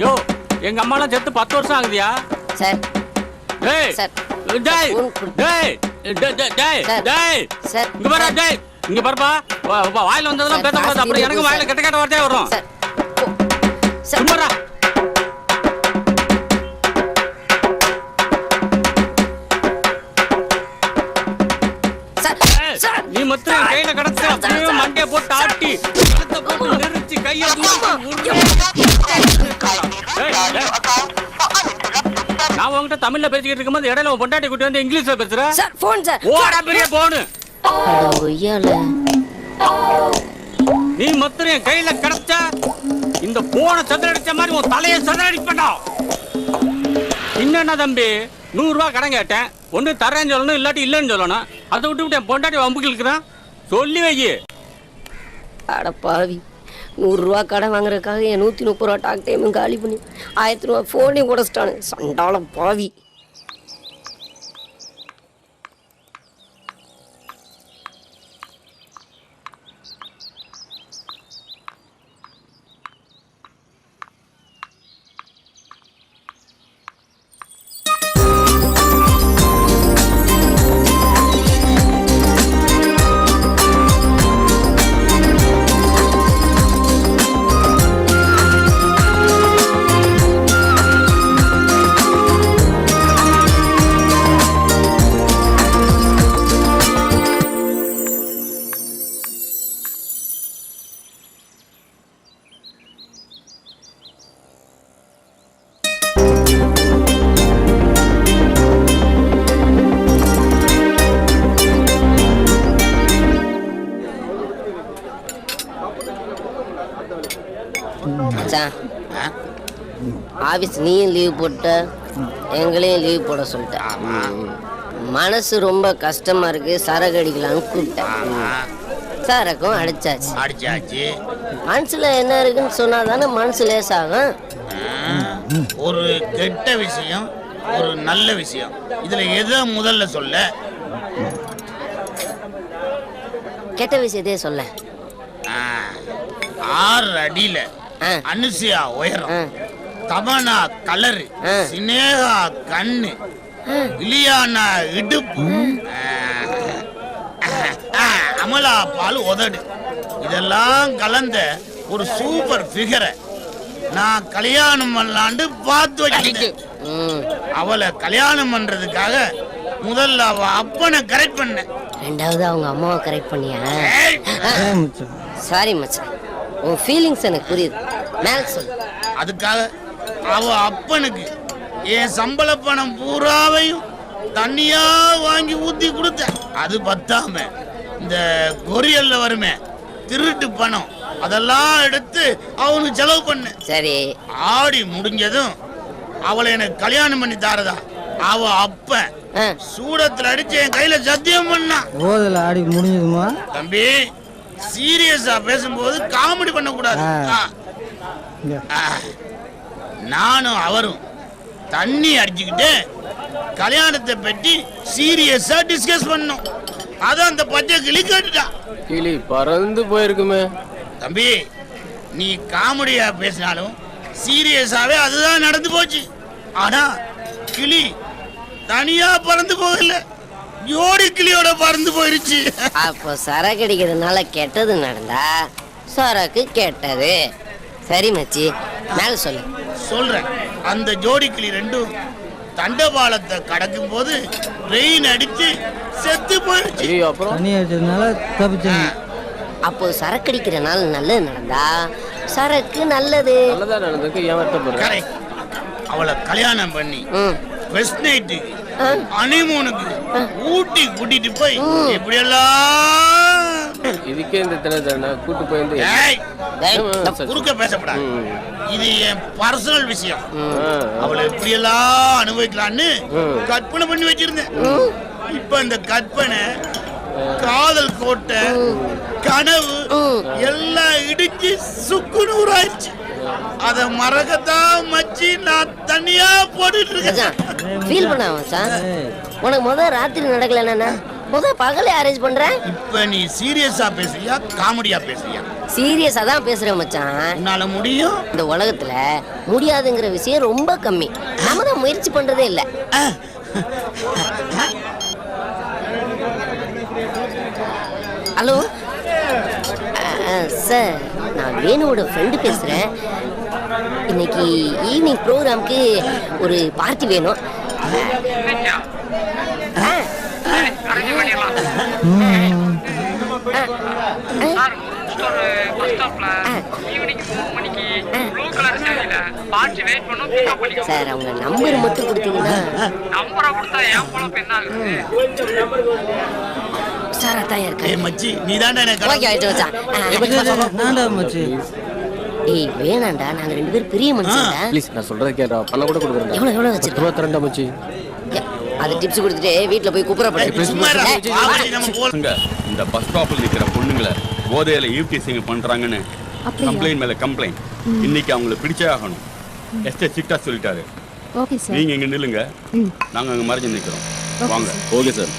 யோ எங்கள் அம்மாலாம் செத்து 10 வருஷம் ஆகுதியா சார் டேய் சார் டேய் டேய் டேய் சார் இங்க பாரு டேய் இங்க பாருப்பா வாயில வந்ததெல்லாம் பேசக்கூடாது அப்புறம் எனக்கு வாயில கெட்ட வார்த்தையே வரும் சார் சும்மாடா நீ மொத்தம் கையில கடத்த அப்படியே மண்டைய போட்டு ஆட்டி கழுத்தை போட்டு நெரிச்சு கையை நான் உங்ககிட்ட தமிழ்ல பேசிக்கிட்டு இருக்கும்போது இடையில உன் பொண்டாட்டி கூட்டி வந்து இங்கிலீஷ்ல பேசுற சார் போன் சார் ஓடா பெரிய போனு ஒய்யால நீ மொத்தம் என் கையில கடத்த இந்த போனை சதுரடிச்ச மாதிரி உன் தலையை சதுரடிப்பா என்னன்னா தம்பி 100 கடன் கேட்டேன். ஒன்று தரேன்னு சொல்லணும், இல்லாட்டி இல்லைன்னு சொல்லணும். அதை விட்டு என் பொண்டாட்டி வம்புக்கு இருக்கிறான். சொல்லி வை. அட பாவி, 100 ரூபா கடன் வாங்குறதுக்காக என் 130 ரூபா டாக் டைமும் காலி பண்ணி 1000 ரூபா ஃபோனையும் உடச்சிட்டானு. சண்டாளம் பாவி. ஆபீஸ் நீயும் லீவ் போட்ட, எங்களையும் லீவ் போட சொல்லிட்டேன். மனசு ரொம்ப கஷ்டமா இருக்கு, சரக்கு அடிக்கலாம்னு கூப்பிட்டேன். சரக்கும் அடிச்சாச்சு. மனசுல என்ன இருக்குன்னு சொன்னாதானே மனசு லேசாகும். ஒரு கெட்ட விஷயம், ஒரு நல்ல விஷயம், இதுல எதை முதல்ல சொல்ல? கெட்ட விஷயத்தையே சொல்ல. 6 அடியில அனுசியா உயரம், தமனா கலரு, சினேகா கண்ணு, இலியானா இடுப்பு, அமலா பால் உதடு, இதெல்லாம் கலந்த ஒரு சூப்பர் ஃபிகரை நான் கல்யாணம் பண்ணலான்னு பார்த்து வச்சிருக்கேன். அவளை கல்யாணம் பண்றதுக்காக முதல்ல அவ அப்பனை கரெக்ட் பண்ண, ரெண்டாவது அவங்க அம்மாவை கரெக்ட் பண்ணியா? சாரி மச்சான், உன் ஃபீலிங்ஸ் எனக்கு புரியுது. மேல சொல்லு. அதுக்காக அவ அப்பனுக்கு என் சம்பள பணம் பூராவையும் தண்ணியா வாங்கி ஊத்தி கொடுத்த. அது பத்தாம இந்த கொரியல்ல வருமே திருட்டு பணம், அதெல்லாம் எடுத்து அவனுக்கு செலவு பண்ண. சரி, ஆடி முடிஞ்சதும் அவளை எனக்கு கல்யாணம் பண்ணி தாரதா அவ அப்ப சூடத்துல அடிச்சு என் கையில சத்தியம் பண்ணா. ஆடி முடிஞ்சதுமா தம்பி, சீரியஸா பேசும்போது காமெடி பண்ண கூடாது. நானும் அவரும் தண்ணி அடிச்சுக்கிட்டு கல்யாணத்தை பற்றி சீரியஸா டிஸ்கஸ் பண்ணோம். அதான் அந்த பச்சை கிளி கேட்டுட்டா. கிளி பறந்து போயிருக்குமே. தம்பி, நீ காமெடியா பேசினாலும் சீரியஸாவே அதுதான் நடந்து போச்சு. ஆனா கிளி தனியா பறந்து போகல, ஜோடி கிளியோட பறந்து போயிருச்சு. அப்போ சரக்கு அடிக்கிறதுனால கெட்டது நடந்தா சரக்கு கெட்டது. சரி மச்சி, மேல சொல்லு. சொல்றேன். அந்த ஜோடி கிளி ரெண்டும் தண்டபாலத்தை கடக்கும் போது ரெயின் அடிச்சு செத்து போயிருச்சு. அப்போ சரக்கு அடிக்கிறனால நல்லது நடந்தா சரக்கு நல்லது. அவளை கல்யாணம் பண்ணி ஃபர்ஸ்ட் நைட்டுக்கு ஹனிமூனுக்கு ஊட்டி கூட்டிட்டு போய் இப்படி எல்லாம் இதுக்கே இந்த தினத்தை கூட்டு போயிருந்து குறுக்க பேசப்படாது. இது என் பர்சனல் விஷயம். அவளை எப்படி எல்லாம் அனுபவிக்கலான்னு கற்பனை பண்ணி வச்சிருந்தேன். இப்ப இந்த கற்பனை, காதல் கோட்டை, கனவு எல்லாம் இடிச்சு சுக்குன்னு ஊராயிடுச்சு. அத மறக்கத்தான் மச்சி நான் தனியா போட்டுட்டு இருக்கேன். ஃபீல் பண்ண மச்சான். உனக்கு முதல் ராத்திரி நடக்கலன்னா முதல் பகலே அரேஞ்ச் பண்றேன். இப்ப நீ சீரியஸா பேசுறியா காமெடியா பேசுறியா? சீரியஸா தான் பேசுறேன் மச்சான். என்னால முடியும். இந்த உலகத்துல முடியாதுங்கிற விஷயம் ரொம்ப கம்மி. நம்ம தான் முயற்சி பண்றதே இல்ல. ஹலோ சார், நான் வேணுவோட ஃப்ரெண்டு பேசுறேன். இன்னைக்கு ஈவினிங் ப்ரோக்ராம்க்கு ஒரு பார்ட்டி வேணும். சார், அவங்க நம்பர் மட்டும் கொடுத்தீங்கன்னா. சார் தான் இருக்கு. மச்சி நீ தான்டா எனக்கு ஓகே ஆயிட்டு வச்சான். ஏய் வேணாண்டா, நாங்க 2 பேரும் பெரிய மனுஷன்டா. ப்ளீஸ் நான் சொல்றது கேட்டா பண்ண கூட கொடுக்குறேன். எவ்வளவு வச்சிருக்க? 22 மச்சி. அது டிப்ஸ் கொடுத்துட்டு வீட்டுல போய் குப்புறப்படு. சும்மா இருடா, பாவடி நம்ம போல. இந்த பஸ் ஸ்டாப்ல நிக்கிற பொண்ணுங்களை போதையில ஈவ்டீசிங் பண்றாங்கன்னு கம்ப்ளைண்ட் மேல கம்ப்ளைண்ட். இன்னைக்கு அவங்களை பிடிச்சே ஆகணும். எஸ்டே சிட்டா சொல்லிட்டாரு. Okay sir. நீங்க இங்க நில்லுங்க, நாங்க அங்க மறைஞ்சு நிக்கிறோம். வாங்க. Okay sir.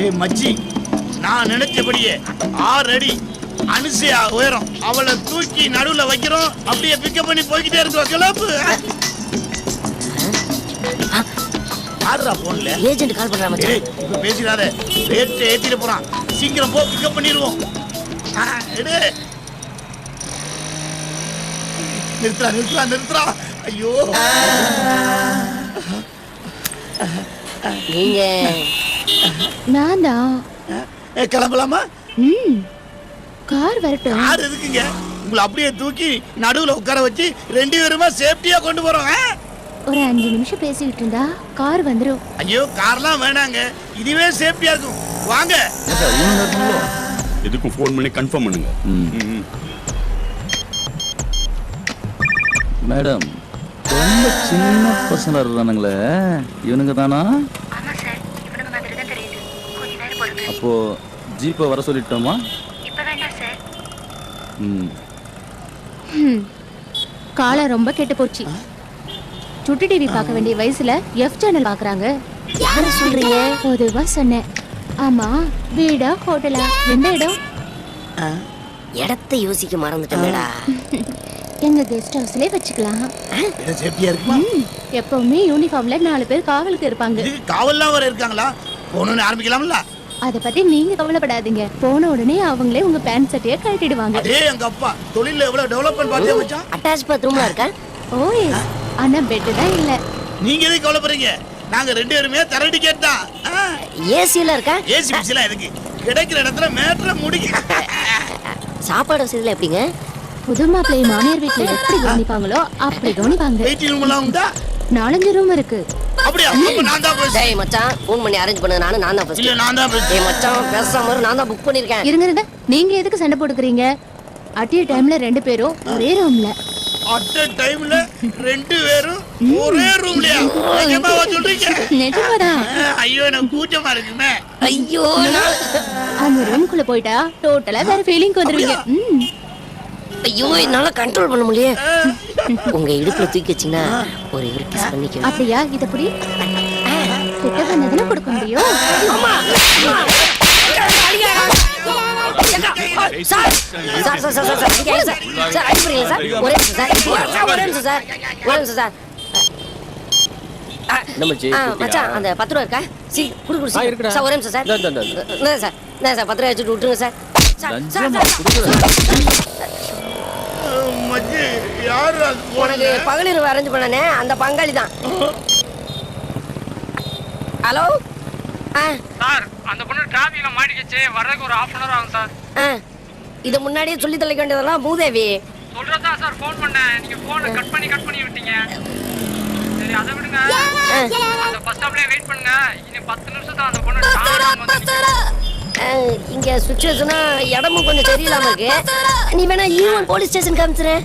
ஏய் மச்சி, நான் நினைச்சபடியே 6 அடி அனுசையா உயரம் அவளை தூக்கி நடுவுல வைக்கிறோம். அப்படியே பிக்கப் பண்ணி போய்கிட்டே இருக்கோம். கிளப்பு. ஆடுறா போன்ல ஏஜென்ட் கால் பண்றா மச்சான். இப்ப பேசிடாத, ரேட் ஏத்திட்டு போறான். சீக்கிரம் போ, பிக்கப் பண்ணிடுவோம். எடு. நிறுத்துறா நிறுத்துறா நிறுத்துறா. ஐயோ, நீங்க நான் தான். கிளம்பலாமா? கார் வரட்டும். யார் இருக்குங்க? உங்களை அப்படியே தூக்கி நடுவுல உட்கார வச்சு 2 பேருமா சேஃப்டியா கொண்டு போறோம். ஒரு 5 நிமிஷம் பேசிக்கிட்டு இருந்தா கார் வந்துரும். ஐயோ, கார்லாம் வேணாங்க, இதுவே சேஃப்டியா இருக்கும். வாங்க. எதுக்கும் ஃபோன் பண்ணி கன்ஃபார்ம் பண்ணுங்க. மேடம், ரொம்ப சின்ன பசங்க இருந்தானுங்களே, இவனுங்க தானா? அப்போ ஜீப்பை வர சொல்லிட்டோமா? காலம் ரொம்ப கெட்டு போச்சு. சுட்டி டிவி பார்க்க வேண்டிய வயசுல எஃப் சேனல் பாக்குறாங்க. யார சொல்றீங்க? பொதுவா சொன்னேன். ஆமா, வீடா ஹோட்டலா, எந்த இடம்? இடத்தை யோசிக்க மறந்துட்டேன்டா. எங்க கெஸ்ட் ஹவுஸ்லயே வச்சுக்கலாம். சேஃப்டியா இருக்குமா? எப்பவுமே யூனிஃபார்ம்ல 4 பேர் காவலுக்கு இருப்பாங்க. இதுக்கு காவல்லாம் வர இருக்காங்களா? போகணும்னு ஆரம்பிக்கலாம்ல? அத பத்தி நீங்க கவலைப்படாதீங்க. போன உடனே அவங்களே உங்க பேண்ட் சட்டையை கழட்டிடுவாங்க. அதே எங்க அப்பா தொழில்ல எவ்வளவு டெவலப்மென்ட் பார்த்தே மச்சான். அட்டாச் பாத்ரூம்ல இருக்கா? ஓ எஸ். ஆனா பெட் தான் இல்ல. நீங்க எதுக்கு கவலைப்படுறீங்க? நாங்க 2 பேருமே தர டிக்கெட் தான். ஏசில இருக்கா? ஏசி பிசிலாம் எதுக்கு? கிடைக்கிற இடத்துல மேட்ர முடிக்க. சாப்பாடு வசதியில எப்படிங்க? புது மாப்பிள்ளை மாமியார் வீட்டுல எப்படி கவனிப்பாங்களோ அப்படி கவனிப்பாங்க. வெயிட்டிங் ரூம் எல்லாம் உண்டா? 4 ரூம் இருக்கு. அப்படியே அப்ப நான் தான் போய். டேய் மச்சான், ஃபோன் பண்ணி அரேஞ்ச் பண்ணு. நான் தான் ஃபர்ஸ்ட். இல்ல நான் தான் போய். டேய் மச்சான், பேசாம இரு, நான் தான் புக் பண்ணிருக்கேன். இருங்க, நீங்க எதுக்கு சண்டை போட்டுக்கிறீங்க? அட்டிய டைம்ல 2 பேரும் ஒரே ரூம்ல. அட் a டைம்ல 2 பேரும் ஒரே ரூம்லயா? நிஜமாவா சொல்றீங்க? நிஜமாதான். ஐயோ, எனக்கு கூச்சமா இருக்குமே. ஐயோ, அந்த ரூமுக்குள்ள போயிட்டா டோட்டலா வேற ஃபீலிங் வந்துருவீங்க. ஐயோ, என்னால கண்ட்ரோல் பண்ண முடியல. உங்க இடுப்புல தூக்கி வச்சீங்கன்னா ஒரு கிஸ் பண்ணிக்க. அப்படியா? இத புடி. கிட்ட வந்ததுல கொடுக்க முடியும். அந்த 10 ரூபா இருக்கா? சார், ஒரே நிமிஷம் சார். சார் 10 ரூபா வச்சுட்டு விட்டுருங்க சார். மச்சி, யாரு அது? உனக்கு பகலிரவு அரேஞ்ச் பண்ணனே, அந்த பங்காளி தான். ஹலோ சார், அந்த பொண்ணு டிராஃபிக்ல மாட்டிக்கிச்சு. வர்றதுக்கு ஒரு 1/2 hour ஆகும் சார். இத முன்னாடியே சொல்லி தொலைக்க வேண்டியதெல்லாம் மூதேவி. சொல்றதா சார் ஃபோன் பண்ணேன். நீங்க போனை கட் பண்ணி விட்டீங்க. சரி, அதை விடுங்க. அந்த பஸ் ஸ்டாப்லயே வெயிட் பண்ணுங்க. இன்னும் 10 நிமிஷம் தான் அந்த பொண்ணு. இங்க சுச்சுவேஷனா இடமும் கொஞ்சம் சரியில்லாம இருக்கு. நீ வேணா ஈவன் போலீஸ் ஸ்டேஷன் காமிச்சிரு.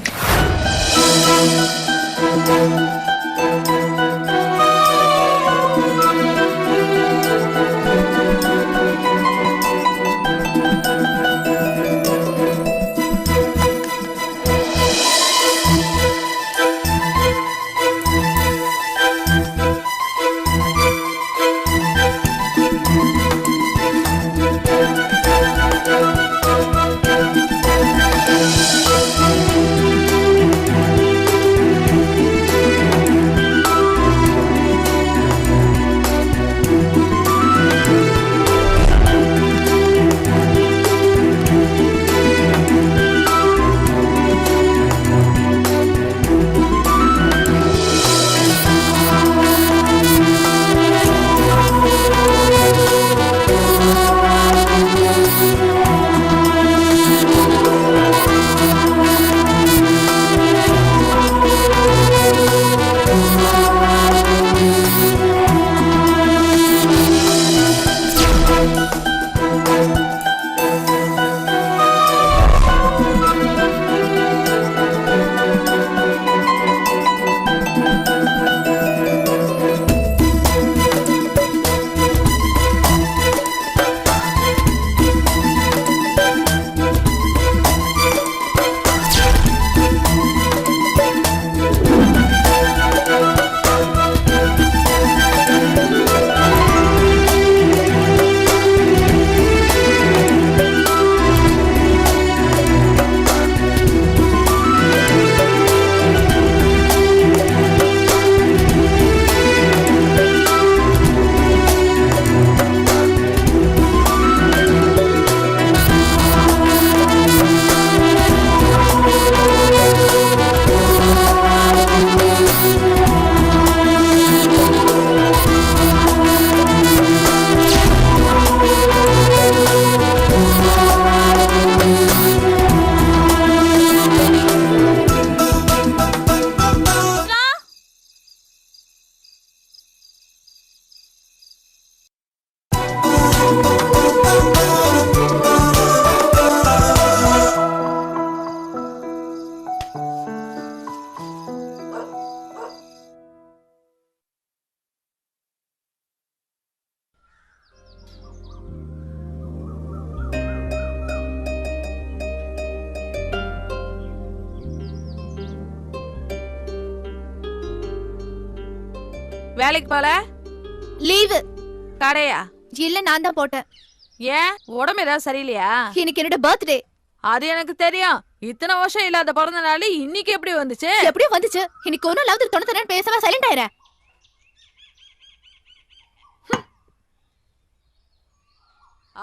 வேலைக்கு போல? லீவு. கடையா? இல்ல, நான் தான் போட்டேன். ஏன், உடம்பு ஏதாவது சரியில்லையா? இன்னைக்கு என்னோட பர்த்டே. அது எனக்கு தெரியும். இத்தனை வருஷம் இல்லாத பிறந்த நாள் இன்னைக்கு எப்படி வந்துச்சு? எப்படியும் வந்துச்சு. இன்னைக்கு ஒன்னும் லவ்து தொண்ணு பேசாம சைலண்ட் ஆயிரேன்.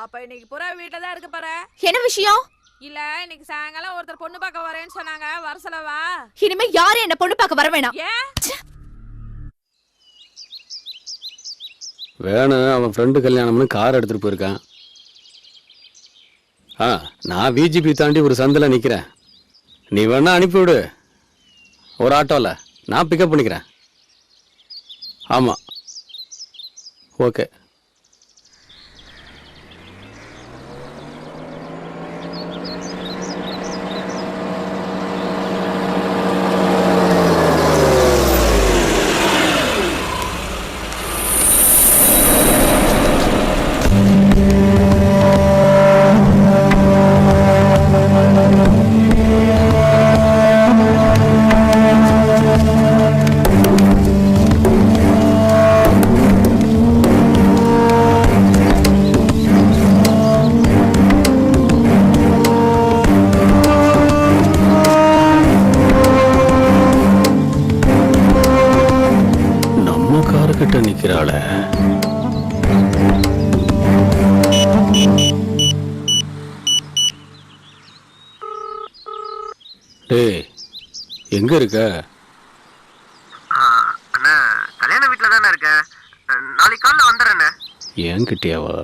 அப்ப இன்னைக்கு புறா வீட்டுல தான் இருக்க போற. என்ன விஷயம்? இல்ல, இன்னைக்கு சாயங்காலம் ஒருத்தர் பொண்ணு பார்க்க வரேன்னு சொன்னாங்க, வர சொல்லவா? இனிமே யாரும் என்ன பொண்ணு பார்க்க வர வேணாம். ஏன்? வேணும், அவன் ஃப்ரெண்டு கல்யாணம்னு கார் எடுத்துட்டு போயிருக்கான். நான் விஜிபி தாண்டி ஒரு சந்தில் நிற்கிறேன். நீ வேணா அனுப்பிவிடு ஒரு ஆட்டோவில், நான் பிக்கப் பண்ணிக்கிறேன். ஆமாம், ஓகே. கிட்ட நிக்கிறாள. டேய், எங்க இருக்க? அண்ணா, கல்யாண வீட்டுல தானே இருக்க. நாளைக்கு காலைல வந்துடுறேண்ணே. ஏன் கிட்டியாவா?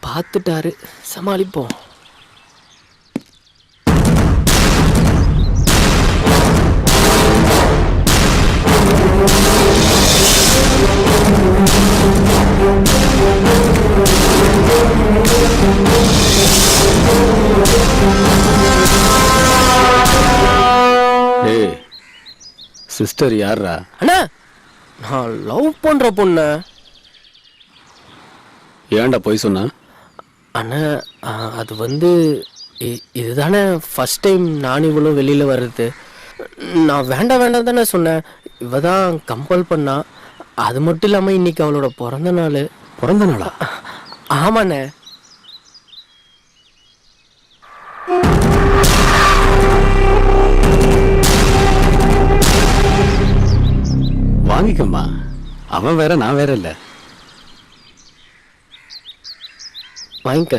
பார்த்துட்டாரு, சமாளிப்போம். சிஸ்டர் யாரா? அண்ணா, நான் லவ் பண்ற பொண்ணு. ஏன்டா போய் சொன்ன? அண்ணா, அது வந்து இதுதானே ஃபர்ஸ்ட் டைம் நான் இவ்வளோ வெளியில் வர்றது. நான் வேண்டாம் வேண்டாம் தானே சொன்னேன். இவ தான் கம்பல் பண்ணா. அது மட்டும் இல்லாமல் இன்னைக்கு அவளோட பிறந்த நாள். பிறந்த நாளா? ஆமாண்ணே. வாங்கிக்கம்மா, அவன் வேற நான் வேற இல்ல. வாங்கிக்க.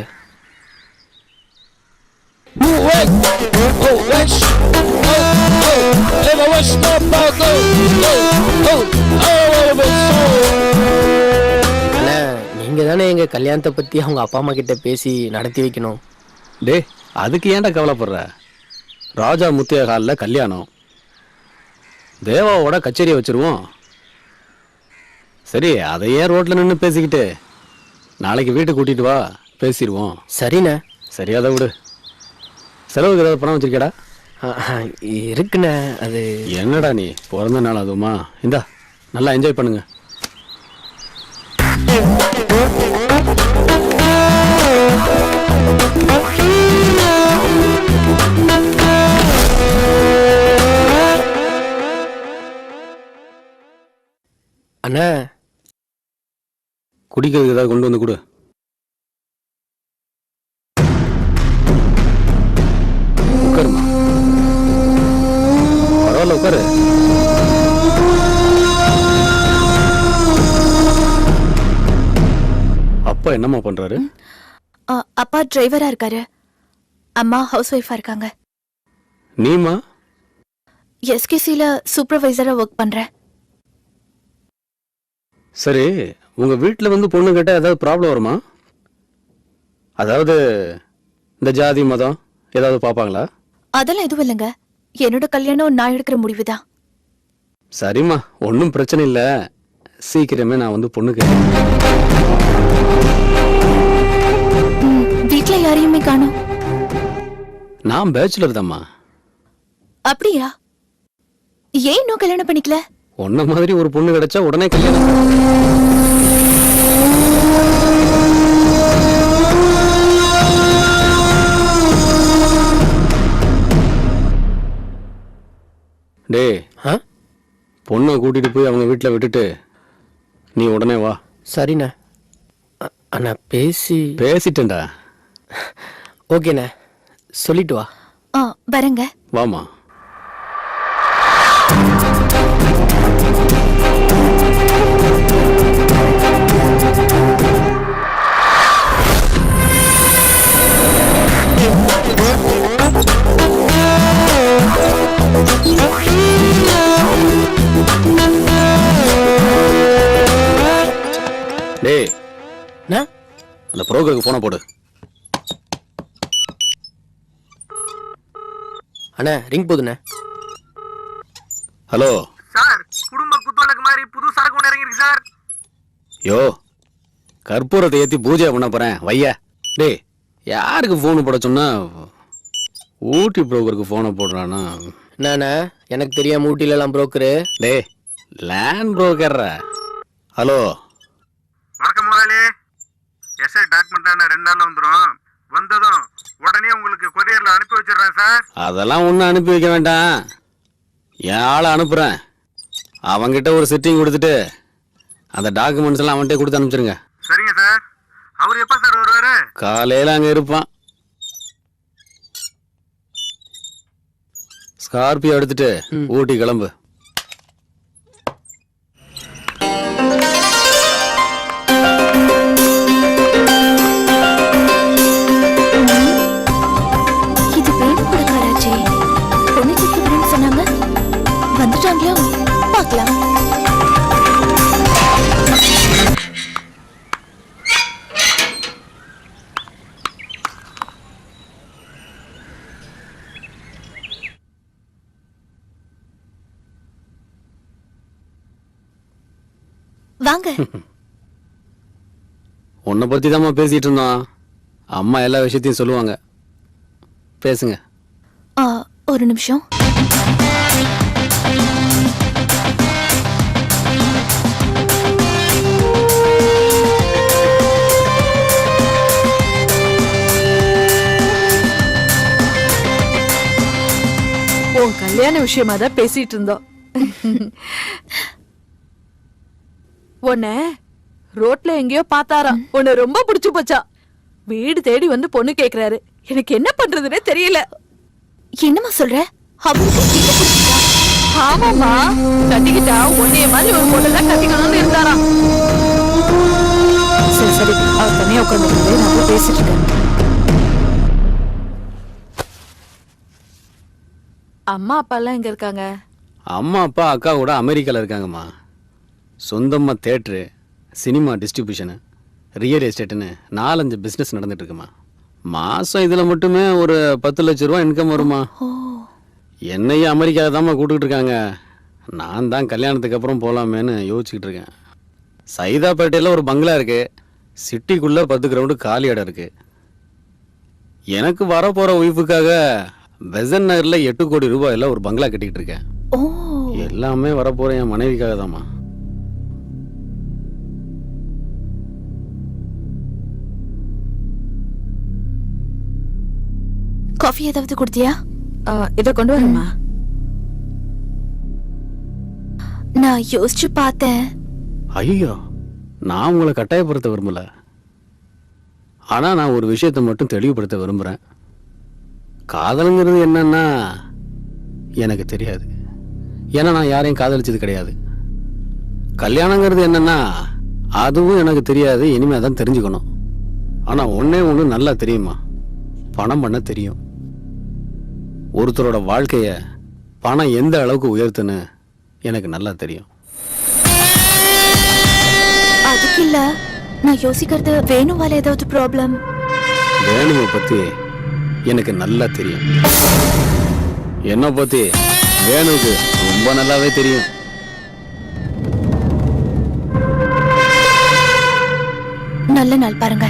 அண்ணா, நீங்க தானே எங்க கல்யாணத்தை பத்தி அவங்க அப்பா அம்மா கிட்ட பேசி நடத்தி வைக்கணும். டே, அதுக்கு ஏன்டா கவலைப்படுற? ராஜா முத்திய ஹாலில் கல்யாணம், தேவாவோட கச்சேரியை வச்சிருவோம். சரி, அதை ஏன் ரோட்ல நின்று பேசிக்கிட்டு, நாளைக்கு வீட்டுக்கு கூட்டிட்டு வா, பேசிடுவோம். சரிண்ணே. சரி, அதை விடு. செலவுக்கு ஏதாவது பணம் வச்சிருக்கேடா? இருக்குண்ணே. அது என்னடா நீ பிறந்த நாள் அதுவுமா? இந்தா, நல்லா என்ஜாய் பண்ணுங்க. அண்ணா, குடிக்கிறதுக்கு ஏதாவது கொண்டு வந்து கொடு. உட்காருமா. பரவாயில்ல, உட்காரு. அப்பா என்னம்மா பண்றாரு? அப்பா டிரைவரா இருக்காரு, அம்மா ஹவுஸ் ஒய்ஃபா இருக்காங்க. நீமா? எஸ்கேசில சூப்பர்வைசரா ஒர்க் பண்றேன். சரி, உங்க வீட்டில் வந்து பொண்ணு கேட்டா ஏதாவது ப்ராப்ளம் வருமா? அதாவது இந்த ஜாதி மதம் ஏதாவது பார்ப்பாங்களா? அதெல்லாம் எதுவும் இல்லைங்க. என்னோட கல்யாணம் நான் எடுக்கிற முடிவுதான். சரிம்மா, ஒன்றும் பிரச்சனை இல்லை. சீக்கிரமே நான் வந்து பொண்ணு கேட்டேன். வீட்டுல யாரையுமே காணோம். நான் பேச்சுலர் தாம்மா. அப்படியா? ஏன் இன்னும் கல்யாணம் பண்ணிக்கல? உன்ன மாதிரி ஒரு பொண்ணு கிடைச்சா உடனே கல்யாணம். டேய் ஆ பொண்ணை கூட்டிட்டு போய் அவங்க வீட்டில் விட்டுட்டு நீ உடனே வா. சரிண்ணே. அண்ணா பேசிட்டேன்டா. ஓகேண்ணே, சொல்லிட்டு வா. வரங்க. வாமா. டேய் அந்த புரோக்கருக்கு போனை போடு. அண்ணா ரிங் போதுண்ணே. ஹலோ சார், குடும்ப குத்தோலக்கு மாதிரி புது சரக்கு ஒன்று இறங்கிருக்கு சார். யோ, கற்பூரத்தை ஏற்றி பூஜை பண்ண போறேன் வையா. டேய் யாருக்கு ஃபோனு போட சொன்னா ஊட்டி புரோக்கருக்கு ஃபோனை போடுறானா? என்னண்ணா எனக்கு தெரியாம ஊட்டிலலாம் புரோக்கரு? டேய் லேண்ட் புரோக்கர்ரா. ஹலோ வணக்கம் முதலாளி. எஸ்ஐ டாக்குமெண்ட் 2 நாள்ல வந்துடும். வந்ததும் உடனே உங்களுக்கு கொரியர்ல அனுப்பி வச்சிடுறேன் சார். அதெல்லாம் ஒன்றும் அனுப்பி வைக்க வேண்டாம். என் ஆளை அனுப்புகிறேன். அவங்கிட்ட ஒரு செட்டிங் கொடுத்துட்டு அந்த டாக்குமெண்ட்ஸ் எல்லாம் அவன்கிட்ட கொடுத்து அனுப்பிச்சிருங்க. சரிங்க சார். அவர் எப்ப சார் வருவாரு? காலையில் அங்கே இருப்பான். ஸ்கார்பியோ எடுத்துட்டு ஊட்டி கிளம்பு. இது வேணும் கொடுக்காராச்சே. பொண்ணு கேட்கிறேன்னு சொன்னாங்க. வந்துட்டாங்களோ பார்க்கலாம். வாங்க. உன்னை பற்றி தாம்மா பேசிகிட்டு இருந்தோம். அம்மா எல்லா விஷயத்தையும் சொல்லுவாங்க. பேசுங்க. ஒரு நிமிஷம். உன் கல்யாண விஷயமா தான் பேசிட்டு இருந்தோம். உன்னை ரோட்ல எங்கேயோ பார்த்தாராம். உன்னை ரொம்ப பிடிச்சு போச்சா. வீடு தேடி வந்து பொண்ணு கேக்குறாரு. எனக்கு என்ன பண்றதுன்னே தெரியல. என்னமா சொல்ற? ஆமாமா, கட்டிக்கிட்டா உன்னைய மாதிரி ஒரு பொண்ணு தான் கட்டிக்கணும்னு இருந்தாராம். சரி சரி, அவர் தனியா உட்கார்ந்து நான் போய் பேசிட்டு இருக்கேன். அம்மா அப்பா எல்லாம் எங்க இருக்காங்க? அம்மா அப்பா அக்கா கூட அமெரிக்காவில் இருக்காங்கம்மா. சொந்தமாக தேட்ரு, சினிமா டிஸ்ட்ரிபியூஷனு, ரியல் எஸ்டேட்டுன்னு 4-5 பிஸ்னஸ் நடந்துட்டு இருக்குமா. மாதம் இதில் மட்டுமே ஒரு 10 லட்ச ரூபா இன்கம் வருமா. என்னையும் அமெரிக்காவில் தான்மா கூப்பிட்டுட்டு இருக்காங்க. நான் தான் கல்யாணத்துக்கு அப்புறம் போகலாமேன்னு யோசிச்சுக்கிட்டு இருக்கேன். சைதாப்பேட்டையில் ஒரு பங்களா இருக்குது. சிட்டிக்குள்ளே 10 கிரவுண்டு காலி இடம் இருக்குது. எனக்கு வரப்போகிற ஒய்ஃபுக்காக பெசன் நகரில் 8 கோடி ரூபாயில் ஒரு பங்களா கட்டிக்கிட்டு இருக்கேன். எல்லாமே வரப்போகிற என் மனைவிக்காக தான்மா. காஃபி ஏதாவது குடுத்தியா? இத கொண்டு வரமா? நான் யோசிச்சு பார்த்தேன். ஐயோ, நான் உங்களை கட்டாயப்படுத்த விரும்பல. ஆனா நான் ஒரு விஷயத்தை மட்டும் தெளிவுபடுத்த விரும்புறேன். காதலுங்கிறது என்னன்னா எனக்கு தெரியாது. ஏன்னா நான் யாரையும் காதலிச்சது கிடையாது. கல்யாணங்கிறது என்னன்னா அதுவும் எனக்கு தெரியாது. இனிமே தான் தெரிஞ்சுக்கணும். ஆனா ஒன்னே ஒன்று நல்லா தெரியுமா, பணம் பண்ண தெரியும். ஒருத்தரோட வாழ்க்கைய பணம் எந்த அளவுக்கு உயர்த்துன்னு எனக்கு நல்லா தெரியும். அதுக்கு இல்ல, நான் யோசிக்கிறது வேணுவால ஏதாவது ப்ராப்ளம். வேணுவை பத்தி எனக்கு நல்லா தெரியும். என்ன பத்தி வேணுக்கு ரொம்ப நல்லாவே தெரியும். நல்ல நாள் பாருங்க.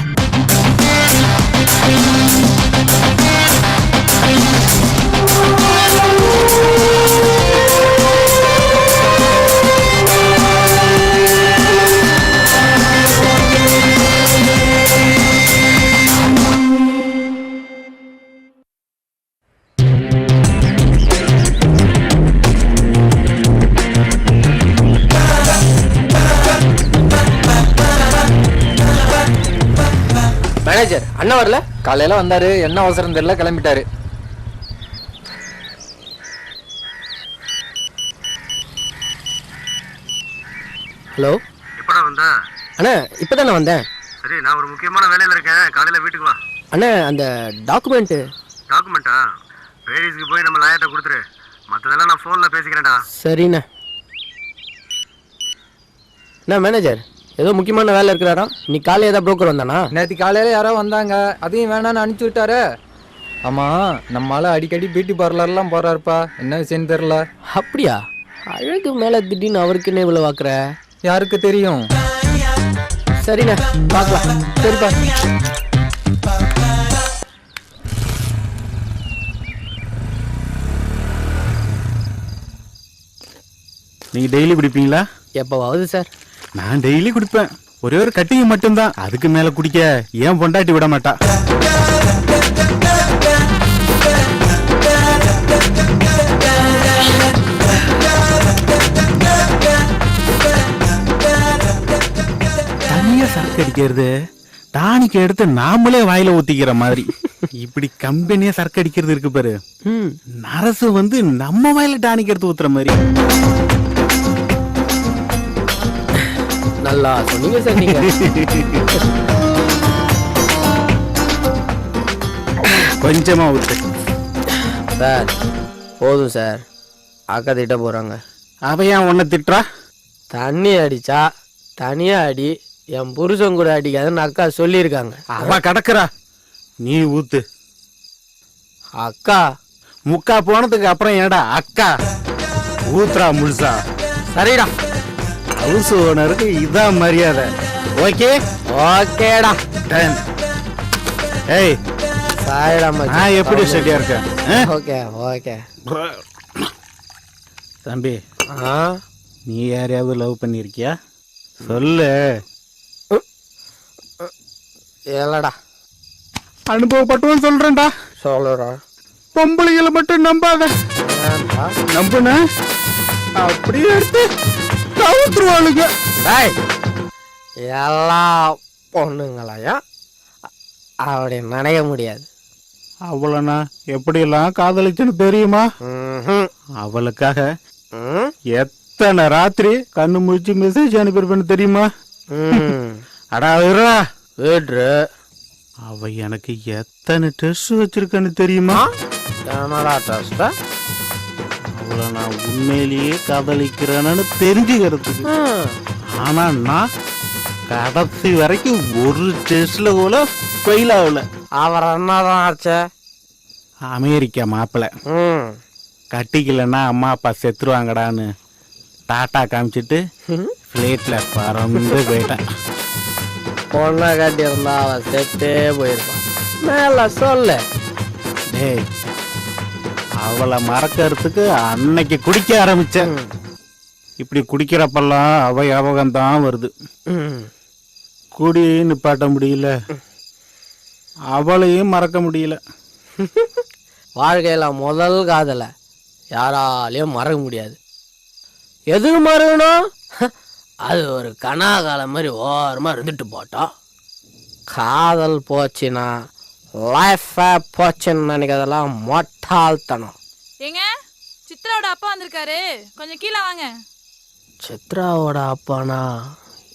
மேனேஜர் அண்ணா வரல? காலையில வந்தாரு, என்ன அவசரம் தெரியல, கிளம்பிட்டாரு. ஹலோ, எப்படா வந்த? அண்ணா இப்போதான் நான் வந்தேன். சரி, நான் ஒரு முக்கியமான வேலையில இருக்கேன், காலையில வீட்டுக்கு வா. அண்ணா அந்த டாக்குமெண்ட்டு. டாக்குமெண்டா? பேரிஸ்க்கு போய் நம்ம லாயர்ட்ட கொடுத்துரு, மற்றதெல்லாம் நான் ஃபோனில் பேசிக்கிறேன்டா. சரிண்ணே. அண்ணா மேனேஜர் ஏதோ முக்கியமான வேலை இருக்கிறாரா? நீ காலையில் ஏதாவது புரோக்கர் வந்தானா? நேற்று காலையில யாரோ வந்தாங்க, அதையும் வேணான்னு அனுப்பிச்சு விட்டாரு. ஆமா, நம்மளால அடிக்கடி பியூட்டி பார்லர்லாம் போறாருப்பா, என்ன விஷயம் தெரியல. அப்படியா? அழகு மேலே திடீர்னு அவருக்கு என்ன இவ்வளோ பார்க்குற? யாருக்கு தெரியும்? சரிண்ணே, பார்க்கலாம். சரிப்பா. நீங்க டெய்லி குடிப்பீங்களா? எப்போவாவது சார். நான் டெய்லி குடிப்பேன், ஒரே ஒரு கட்டிங் மட்டும்தான், அதுக்கு மேல குடிக்க ஏன் பொண்டாட்டி விட மாட்டா. தனியா சரக்கு அடிக்கிறது டானிக்கு எடுத்து நாமளே வாயில ஊத்திக்கிற மாதிரி. இப்படி கம்பெனியா சரக்கு அடிக்கிறது இருக்கு பாரு, நரசு வந்து நம்ம வாயில டானிக்கு எடுத்து ஊத்துற மாதிரி. நல்லா சொன்னீங்க சார் நீங்க. கொஞ்சமா ஊத்து சார். போதும் சார், அக்கா திட்ட போறாங்க. அவ ஏன் உன்னை திட்டுறா? தண்ணி அடிச்சா தனியா அடி, என் புருஷன் கூட அடிக்காதுன்னு அக்கா சொல்லியிருக்காங்க. அவ கடக்குறா, நீ ஊத்து. அக்கா முக்கா போனதுக்கு அப்புறம் ஏடா அக்கா ஊத்துறா முழுசா. சரிடா, ஹவுஸ் ஓனருக்கு இதான் மரியாதை. ஓகே ஓகேடா. டன். ஏய் சாரிடா நான் எப்படி சரியா இருக்கேன்? Okay okay. தம்பி, ஆ நீ யாரையாவது லவ் பண்ணிருக்கியா? சொல்லு. இல்லடா. அனுபவப்பட்டவன் சொல்றேன்டா. சொல்லுடா. பொம்பளைகளை மட்டும் நம்பாத, நம்புன அப்படியே எடுத்து கவுத்துருவாளுங்க. எல்லா பொண்ணுங்களையும் அப்படி நினைக்க முடியாது. அவளை எப்படியெல்லாம் காதலிச்சுன்னு தெரியுமா? அவளுக்காக எத்தனை ராத்திரி கண்ணு முடிச்சு மெசேஜ் அனுப்பியிருப்பேன்னு தெரியுமா? அடா வீட்டு அவ எனக்கு எத்தனை டெஸ்ட் வச்சிருக்கேன்னு தெரியுமா? அவளை நான் உண்மையிலேயே காதலிக்கிறேன்னு தெரிஞ்சுக்கிறதுக்கு. ஆனா நான் கடைசி வரைக்கும் ஒரு டெஸ்ட்ல கூட ஃபெயில் ஆகல. அவர் என்னதான் ஆச்சு? அமெரிக்கா மாப்பிள்ள கட்டிக்கலன்னா அம்மா அப்பா செத்துருவாங்கடான்னு டாட்டா காமிச்சிட்டு பிளேட்ல பறந்து போயிட்டேன். பொண்ணை கட்டியிருந்தா அவன் செத்தே போயிருப்பான். மேல சொல்லு. டேய், அவளை மறக்கிறதுக்கு அன்னைக்கு குடிக்க ஆரம்பிச்சேன். இப்படி குடிக்கிறப்பெல்லாம் அவ ஞாபகம் தான் வருது. குடி நிப்பாட்ட முடியல, அவளையும் மறக்க முடியல. வாழ்க்கையில முதல் காதலை யாராலையும் மறக்க முடியாது. எது மறக்கணும்? அது ஒரு கனாகாலம் மாதிரி ஓரமா இருந்துட்டு போட்டோம். காதல் போச்சுன்னா லைஃப் போச்சுன்னு நினைக்கிறதெல்லாம் மொட்டாள்தனம். ஏங்க, சித்ராவோட அப்பா வந்திருக்காரு, கொஞ்சம் கீழே வாங்க. சித்ராவோட அப்பானா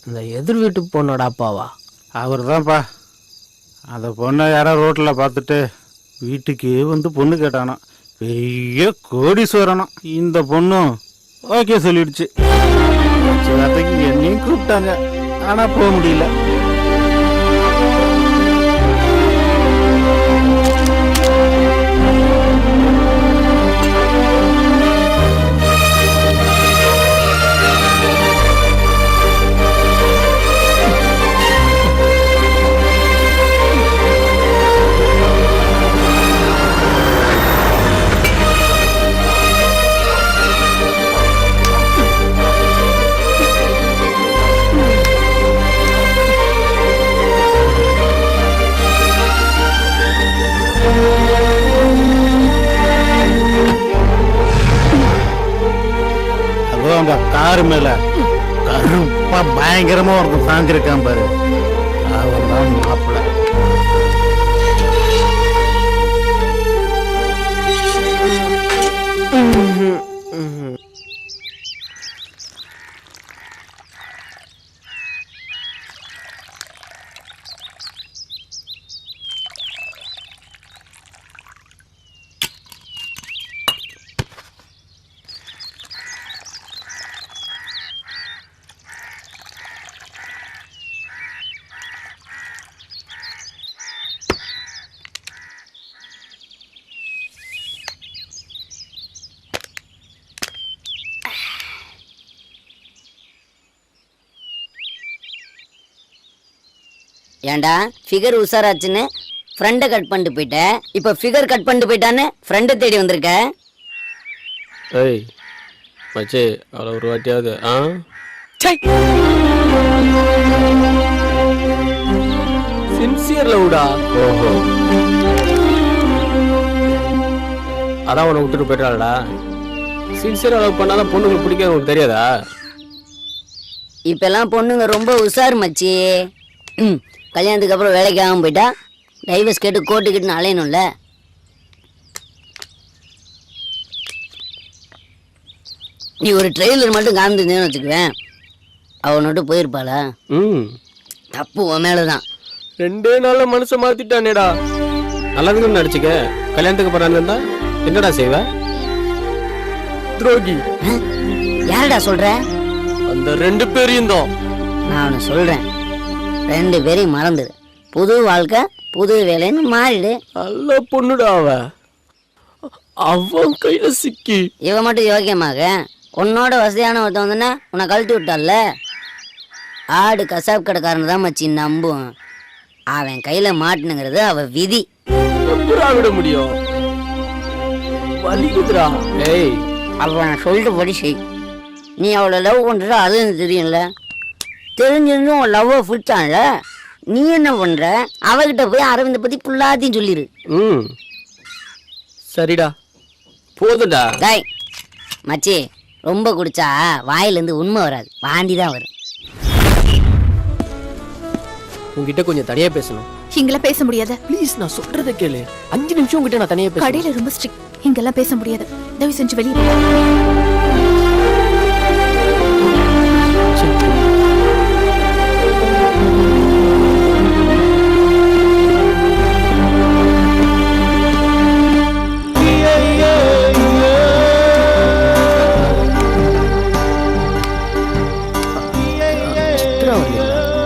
இந்த எதிர் வீட்டு பொண்ணோட அப்பாவா? அவர் தான்ப்பா. அந்த பொண்ணை யாரோ ரோட்டில் பார்த்துட்டு வீட்டுக்கு வந்து பொண்ணு கேட்டானோ, பெரிய கோடீஸ்வரனோ. இந்த பொண்ணும் ஓகே சொல்லிடுச்சு. வார்த்தைக்கு என்னையும் கூப்பிட்டாங்க, ஆனால் போக முடியல. அந்த காரு மேல கருப்பா பயங்கரமா ஒருத்தன் சாஞ்சிருக்கான் பாரு, அவன் தான் மாப்பிள்ள. ஏன்டா ஃபிகர் உஷாராச்சுன்னு ஃப்ரெண்டை கட் பண்ணிட்டு போயிட்டேன், இப்போ ஃபிகர் கட் பண்ணிட்டு போயிட்டான்னு ஃப்ரெண்டை தேடி வந்திருக்க. ஏய் மச்சே அவ்வளோ ஒரு வாட்டியாவது சின்சியர் லவ்டா. ஓஹோ, அதான் உன்னை விட்டுட்டு போயிட்டாளடா. சின்சியராக லவ் பண்ணாதான் பொண்ணுங்களுக்கு பிடிக்காது, உங்களுக்கு தெரியாதா? இப்பெல்லாம் பொண்ணுங்க ரொம்ப உஷார் மச்சி. கல்யாணத்துக்கு அப்புறம் வேலைக்கு ஆகாம போயிட்டா டைவர்ஸ் கேட்டு கோர்ட்டுக்கிட்டுன்னு அலையணும்ல. நீ ஒரு ட்ரெயிலர் மட்டும் காமிச்சிருந்தேன்னு வச்சுக்குவேன், அவனோட்டு போயிருப்பாளா? தப்பு உன் மேலதான். 2 நாள்ல மனசை மாத்திட்டானேடா. நல்லதுன்னு நடிச்சுக்க. கல்யாணத்துக்கு போறான்னு இருந்தா என்னடா செய்வ? துரோகி. யாரடா சொல்ற? அந்த 2 பேரையும் தான். நான் அவனை சொல்றேன், 2 பேரையும் மறந்துடு. புது வாழ்க்கை புது வேலைன்னு மாறிடு. நல்ல பொண்ணுடா அவ. அவன் கையில சிக்கி இவன் மட்டும் யோக்கியமாக உன்னோட வசதியான ஒருத்தன் வந்துன்னா உன்னை கழட்டி விட்டால. ஆடு கசாப் கடைக்காரன் தான் மச்சி நம்பும். அவன் கையில மாட்டுனுங்கிறது அவ விதி. விட முடியும். வலிக்குதுடா. ஏய், அவன் சொல்லிட்டு படி செய். நீ அவளை லவ் பண்ற அது எனக்கு தெரியும்ல. தெரிஞ்சிருந்தும் உன் லவ்வை பிடிச்சான்ல, நீ என்ன பண்ற? அவகிட்ட போய் அரவிந்த பத்தி புல்லாத்தையும் சொல்லிடு. சரிடா, போதுடா. டேய் மச்சி, ரொம்ப குடிச்சா வாயிலிருந்து உண்மை வராது, வாந்தி தான் வரும். உங்ககிட்ட கொஞ்சம் தனியா பேசணும். இங்கெல்லாம் பேச முடியாது. ப்ளீஸ், நான் சொல்றத கேளு. 5 நிமிஷம் உங்ககிட்ட நான் தனியா பேச. கடையில ரொம்ப ஸ்ட்ரிக்ட், இங்கெல்லாம் பேச முடியாது. தயவு செஞ்சு வெளியே.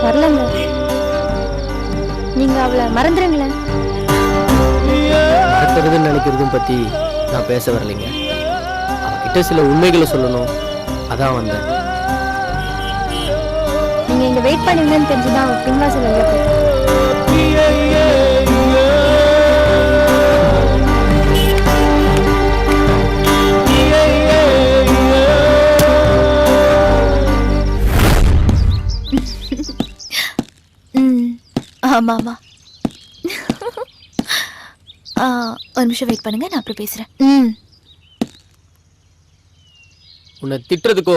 வரலங்க, நீங்க அவளை மறந்துடுங்களேன். மறக்கிறதுன்னு நினைக்கிறதும் பத்தி நான் பேச வரலைங்க. அவகிட்ட சில உண்மைகளை சொல்லணும், அதான் வந்தேன். நீங்க இங்க வெயிட் பண்ணுவீங்கன்னு தெரிஞ்சுதான் அவ பின்வாசல் வெளியே போயிட்டா. ஆமா ஆமா. ஒரு நிமிஷம் வெயிட் பண்ணுங்க, நான் அப்புறம் பேசுறேன். உன்னை திட்டுறதுக்கோ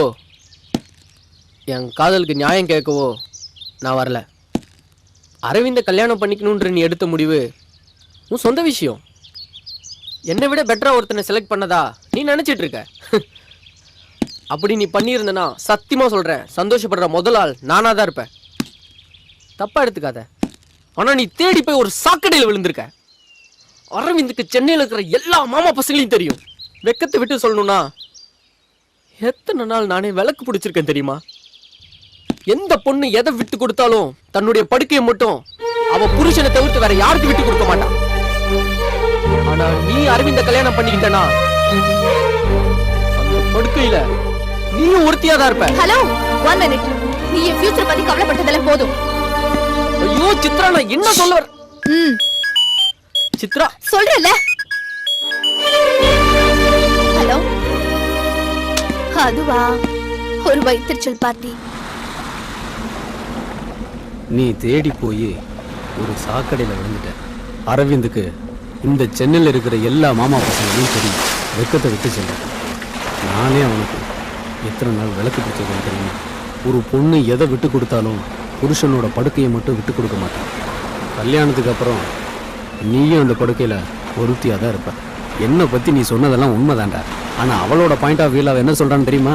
என் காதலுக்கு நியாயம் கேட்கவோ நான் வரல. அரவிந்த கல்யாணம் பண்ணிக்கணுன்ற நீ எடுத்த முடிவு உன் சொந்த விஷயம். என்னை விட பெட்டரா ஒருத்தனை செலக்ட் பண்ணதா நீ நினைச்சிட்டு இருக்க. அப்படி நீ பண்ணியிருந்தனா சத்தியமா சொல்றேன், சந்தோஷப்படுற முதல் ஆள் நானா தான் இருப்பேன். தப்பா எடுத்துக்காத. ஆனா நீ தேடி போய் ஒரு சாக்கடையில் விழுந்திருக்க. அரவிந்துக்கு சென்னையில் இருக்கிற எல்லா மாமா பசங்களையும் தெரியும். வெக்கத்தை விட்டு சொல்லணும்னா எத்தனை நாள் நானே விளக்கு பிடிச்சிருக்கேன் தெரியுமா? எந்த பொண்ணு எதை விட்டு கொடுத்தாலும் தன்னுடைய படுக்கையை மட்டும் அவ புருஷனை தவிர்த்து வேற யாருக்கு விட்டு கொடுக்க மாட்டான். ஆனா நீ அரவிந்த கல்யாணம் பண்ணிக்கிட்டனா அந்த படுக்கையில நீயும் ஒருத்தியாதான் இருப்ப. Hello, 1 minute. நீ என் ஃபியூச்சர் பத்தி கவலைப்பட்டதெல்லாம் போதும். ஐயோ சித்ரா, நான் என்ன சொல்ல வர? சித்ரா சொல்றல. ஹலோ, அதுவா ஒரு வயிற்றுச்சல் பார்ட்டி. நீ தேடி போய் ஒரு சாக்கடையில் விழுந்துட்ட. அரவிந்துக்கு இந்த சென்னையில் இருக்கிற எல்லா மாமா பசங்களையும் தெரியும். வெக்கத்தை விட்டு சொல்ல. நானே அவனுக்கு எத்தனை நாள் விளக்கு பிடிச்சிருக்கேன் தெரியுமா? ஒரு பொண்ணு எதை விட்டு கொடுத்தாலும் புருஷனோட படுக்கையை மட்டும் விட்டு கொடுக்க மாட்டான். கல்யாணத்துக்கு அப்புறம் நீயும் அந்த படுக்கையில் ஒருத்தியாக தான் இருப்ப. என்னை பற்றி நீ சொன்னதெல்லாம் உண்மைதான்டா. ஆனால் அவளோட பாயிண்ட் ஆஃப் வியூவில் என்ன சொல்கிறான்னு தெரியுமா?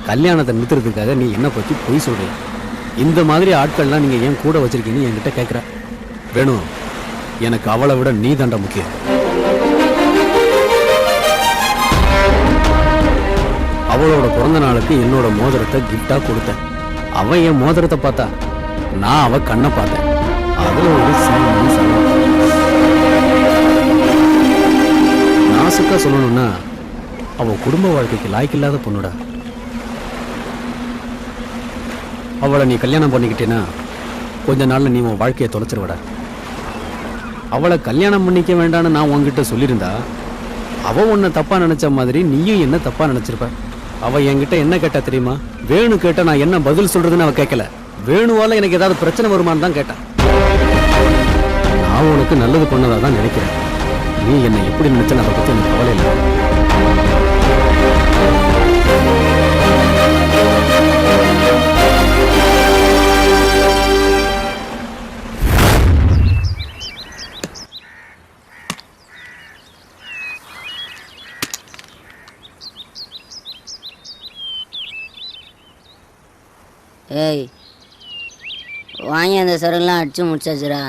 கல்யாணத்தை நிறுத்துறதுக்காக நீ என்னை பற்றி பொய் சொல்கிற. இந்த மாதிரி ஆட்கள்லாம் நீங்கள் ஏன் கூட வச்சுருக்கீங்கன்னு என்கிட்ட கேட்குற. வேணும், எனக்கு அவளை விட நீ தாண்டா முக்கியம். அவளோட பிறந்த நாளுக்கு என்னோட மோதிரத்தை கிஃப்டாக கொடுத்தேன். அவன் என் மோதிரத்தை பார்த்தா, நான் அவ கண்ணை பார்த்தேன். அதில் ஒரு நாசுக்கா சொல்லணும்னா அவ குடும்ப வாழ்க்கைக்கு லாய்க்கில்லாத பொண்ணுடா. அவளை நீ கல்யாணம் பண்ணிக்கிட்டேன்னா கொஞ்ச நாள்ல நீ உன் வாழ்க்கையை தொலைச்சிருவடா. அவளை கல்யாணம் பண்ணிக்க வேண்டான்னு நான் உன்கிட்ட சொல்லியிருந்தா அவ உன்னை தப்பா நினைச்ச மாதிரி நீயும் என்ன தப்பா நினைச்சிருப்ப. அவ என்கிட்ட என்ன கேட்டா தெரியுமா? வேணு கேட்ட நான் என்ன பதில் சொல்றதுன்னு அவ கேட்கல. வேணுவால எனக்கு ஏதாவது பிரச்சனை வருமானு தான் கேட்டான். நான் உனக்கு நல்லது பண்ணதா தான் நினைக்கிறேன். நீ என்னை எப்படி நினைச்சேன்னு அதை பத்தி எனக்கு கவலை இல்லை. ஏய் வாங்கி அந்த சரக்குலாம் அடிச்சு முடிச்சாச்சுரா.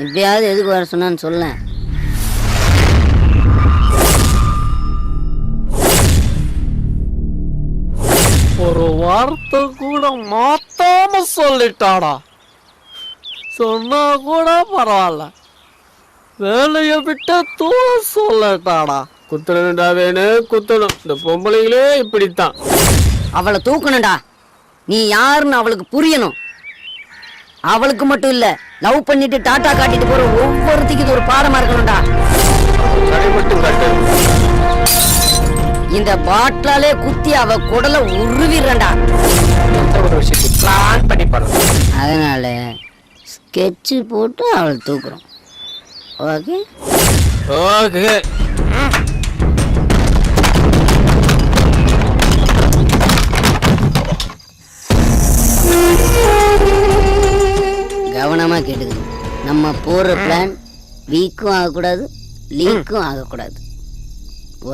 இப்பயாவது எதுக்கு வர சொன்னான்னு சொல்ல. ஒரு வார்த்தை கூட மாத்தாம சொல்லிட்டாடா. சொன்னா கூட பரவாயில்ல, வேலையை விட்டு தூர சொல்லட்டாடா. குத்தணும்டா வேணு, குத்தணும். இந்த பொம்பளைங்களே இப்படித்தான். அவளை தூக்கணும்டா. நீ யாருன்னு அவளுக்கு புரியணும். அவளுக்கு மட்டும் இல்ல, லவ் பண்ணிட்டு டாட்டா காட்டிட்டு போற ஒவ்வொருத்திக்கு இது ஒரு பாடமா இருக்கணும்டா. இந்த பாட்டிலாலே குத்தி அவ குடலை உருவிடுறா. அதனால ஸ்கெட்சு போட்டு அவளை தூக்குறோம். Okay okay. கவனமா கேட்டுக்கணும். நம்ம போற பிளான் வீக்கும் ஆகக்கூடாது, லீக்கும் ஆகக்கூடாது.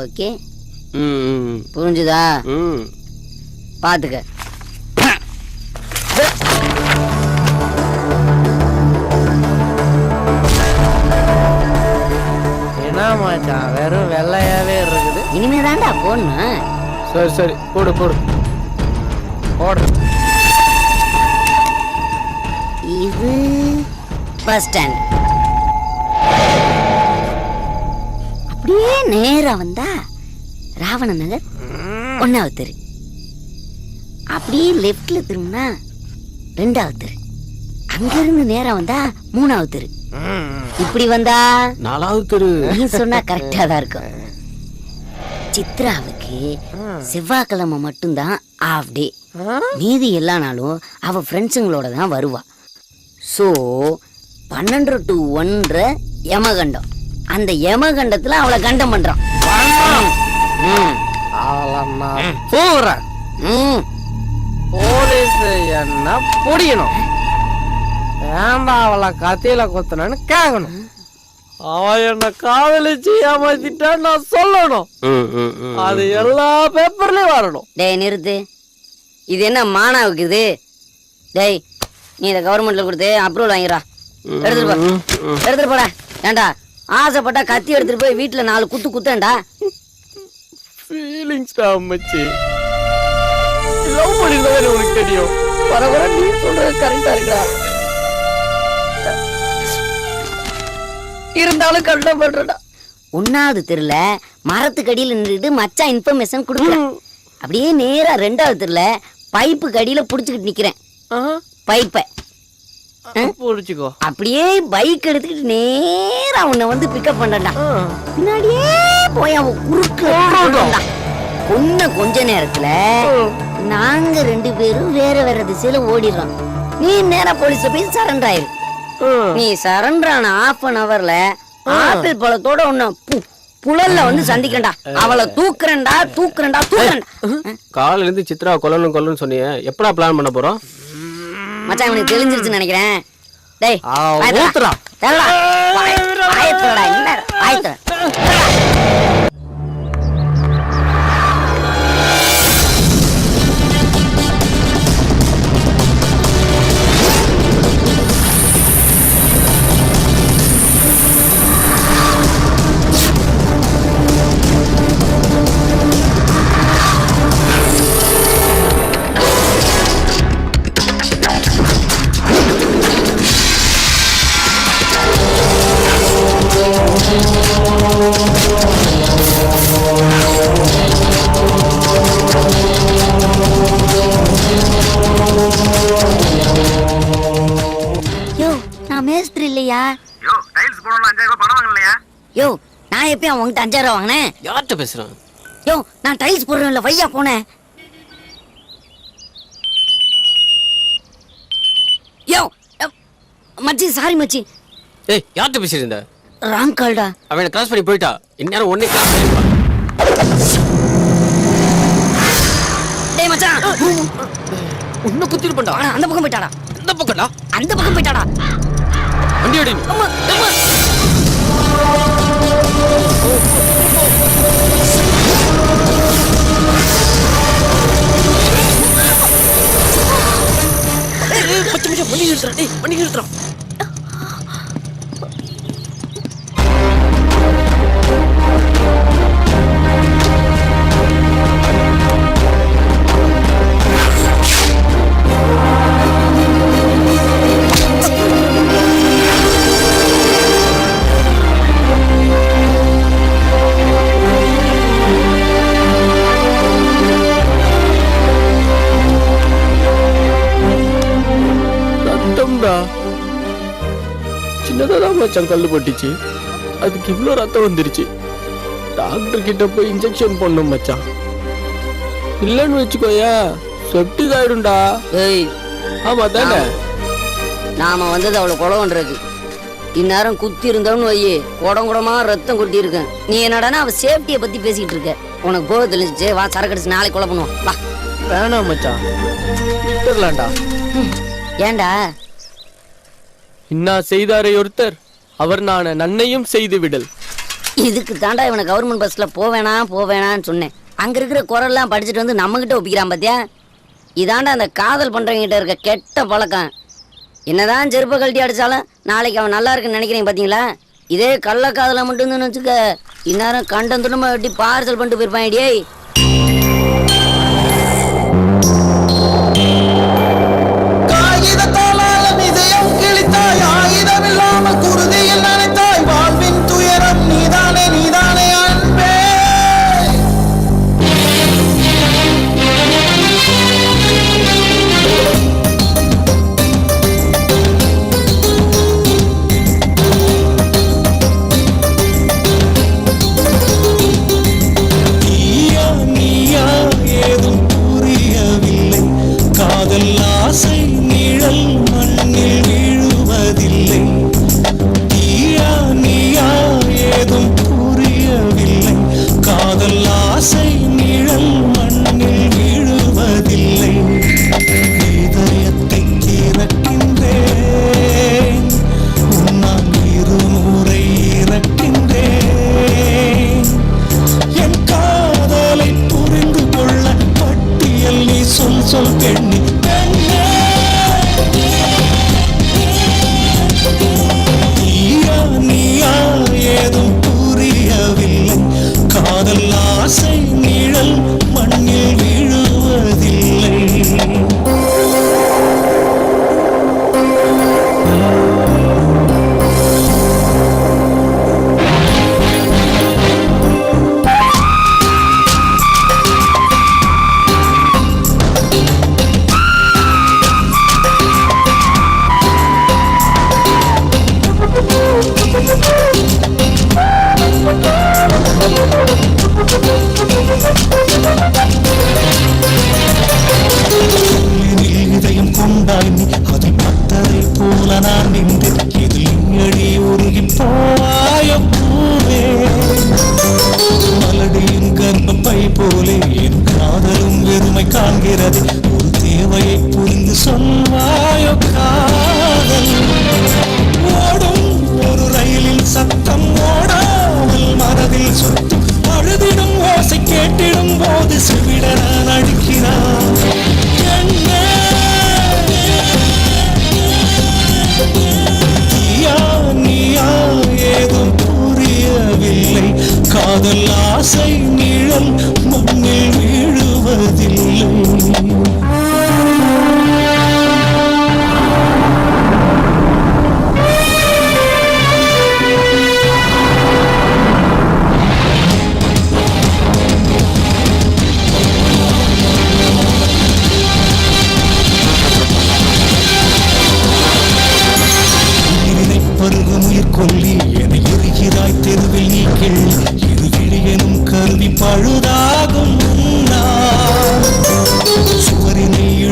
ஓகே புரிஞ்சுதா? பாத்துக்க. என்ன மச்சான் வெறும் வெள்ளையாவே இருக்குது. இனிமே தாண்டா போடணும். சரி சரி போடு போடு போடு. இது பஸ் ஸ்டாண்ட். அப்படியே நேரா வந்தா ராவண நகர் 1வது தெரு. அப்படியே லெஃப்ட்ல திரும்பினா 2வது தெரு. அங்கிருந்து நேரா வந்தா 3வது தெரு. இப்படி வந்தா 4வது தெரு. நீ சொன்னா கரெக்டா தான் இருக்கும். சித்ராவுக்கு செவ்வாய்க்கிழமை மட்டும்தான் ஆஃப் டே. மீதி எல்லா நாளும் அவ ஃப்ரெண்ட்ஸுங்களோட தான் வருவா. ஸோ 12 to 1 யமகண்டம். அந்த யமகண்டத்துல அவளை கண்டம் பண்றான். போலீஸ் என்ன புடிக்கணும், ஏன்டா அவளை கத்தியில குத்தணும்னு கேட்கணும். அவ என்ன காதலிச்சு ஏமாத்திட்டா நான் சொல்லணும். அது எல்லா பேப்பர்லயும் வரணும். டேய் நிறுத்து. இது என்ன மானாவுக்கு இது? டேய் நீ இதை கவர்மெண்ட்ல கொடுத்து அப்ரூவல் வாங்கிடா. எடுத்துட்டு போடா. ஏண்டா ஆசைப்பட்டா கத்தி எடுத்துட்டு போய் வீட்டுல 4 குத்து குத்தேன்டா. ஃபீலிங்ஸ்டா அம்மச்சி. லவ் பண்ணிருந்தவனே உனக்கு தெரியும். பரவர நீ சொல்றது கரெக்டா இருக்குடா. இருந்தாலும் கரெக்டா பண்றடா. 1வது தெருல மரத்துக்கடியில நின்றுட்டு மச்சான் இன்ஃபர்மேஷன் கொடுக்குறேன். அப்படியே நேரா 2வது தெருல பைப்பு கடியில புடிச்சுக்கிட்டு நிக்கிறேன். பைப்பை புடிச்சுக்கோ. அப்படியே பைக் எடுத்துக்கிட்டு நேரா உன்னை வந்து பிக்கப் பண்ணடா. பின்னாடியே போய் அவன் குறுக்கு பொண்ண கொஞ்ச நேரத்துல நாங்க 2 பேரும் வேற வேற திசையில ஓடிடுறோம். நீ நேரா போலீஸ போய் சரண்டர் ஆயிரு. நீ சரண்டர் ஆன 1/2 hourல ஆப்பிள் பழத்தோட உன்னை புழல்ல வந்து சந்திக்கண்டா. அவளை தூக்குறேன்டா தூக்குறேன்டா தூக்குறேன்டா. காலையில இருந்து சித்ரா கொல்லணும்னு சொன்னீங்க. எப்படா பிளான் பண்ண போறோம்? மச்சான் உனக்கு தெரிஞ்சிருச்சுன்னு நினைக்கிறேன். டேய் ஊத்துறா. வாயத்துறடா. என்ன வாயத்துற? Oh, இல்லையா? யோ டைல்ஸ் போடணும் 5000 ரூபாய் பணம் வாங்கலையா? யோ நான் எப்பயும் அவங்ககிட்ட 5000 ரூபா வாங்கினேன்? யார்கிட்ட பேசுறேன்? யோ நான் டைல்ஸ் போடுறேன்ல வையா போனேன். யோ மச்சி சாரி மச்சி. ஏய் யார்கிட்ட பேசியிருந்த? ராங் கால்டா. அவனை கிராஸ் பண்ணி போயிட்டா. இந்நேரம் ஒன்னே கிராஸ் பண்ணிருப்பா. டேய் மச்சான் உன்னை குத்திருப்பா. அந்த பக்கம் போயிட்டாடா. இந்த பக்கம்டா. அந்த பக்கம் போயிட்டாடா. வண்டி அடி. அம்மா அம்மா வண்டி நிறுத்துறா. டேய் வண்டி நிறுத்துறா. சின்னதான் மச்சான் கல்லு பட்டுச்சு. அதுக்கு இவ்வளோ ரத்தம் வந்துருச்சு. டாக்டர் கிட்ட போய் இன்ஜெக்ஷன் பண்ணணும் மச்சான். இல்லன்னு வச்சுக்கோயா செப்டிக் ஆயிடும்டா. ஏய் ஆமா தானே. நாம வந்தது அவ்வளவு கொலை பண்றது. இந்நேரம் குத்தி இருந்தோம்னு வையே குடம் குடமா ரத்தம் குத்தி இருக்கேன். நீ என்னடானா அவ சேஃப்டியை பத்தி பேசிட்டு இருக்க. உனக்கு போக தெரிஞ்சிச்சு. வா சரக்கு அடிச்சு நாளைக்கு கொலை பண்ணுவோம். வா. வேணாம் மச்சான் விட்டுறலாம்டா. ஏண்டா? இன்னா செய்தாரே ஒருத்தர் அவர் நான் நன்னையும் செய்து விடல். இதுக்கு தாண்டா இவனை கவர்மெண்ட் பஸ்ல போவேணான்னு சொன்னேன். அங்க இருக்கிற குரல்லாம் படிச்சுட்டு வந்து நம்ம கிட்ட ஒப்பிக்கிறான் பாத்தியா. இதாண்டா அந்த காதல் பண்றவங்க கிட்ட இருக்க கெட்ட பழக்கம். என்னதான் செருப்பை கழட்டி அடிச்சாலும் நாளைக்கு அவன் நல்லா இருக்குன்னு நினைக்கிறீங்க பாத்தீங்களா. இதே கள்ள காதலை மட்டும் வச்சுக்க இந்நேரம் கண்டம் துணமா வெட்டி பார்சல் பண்ணிட்டு போயிருப்பான். டேய்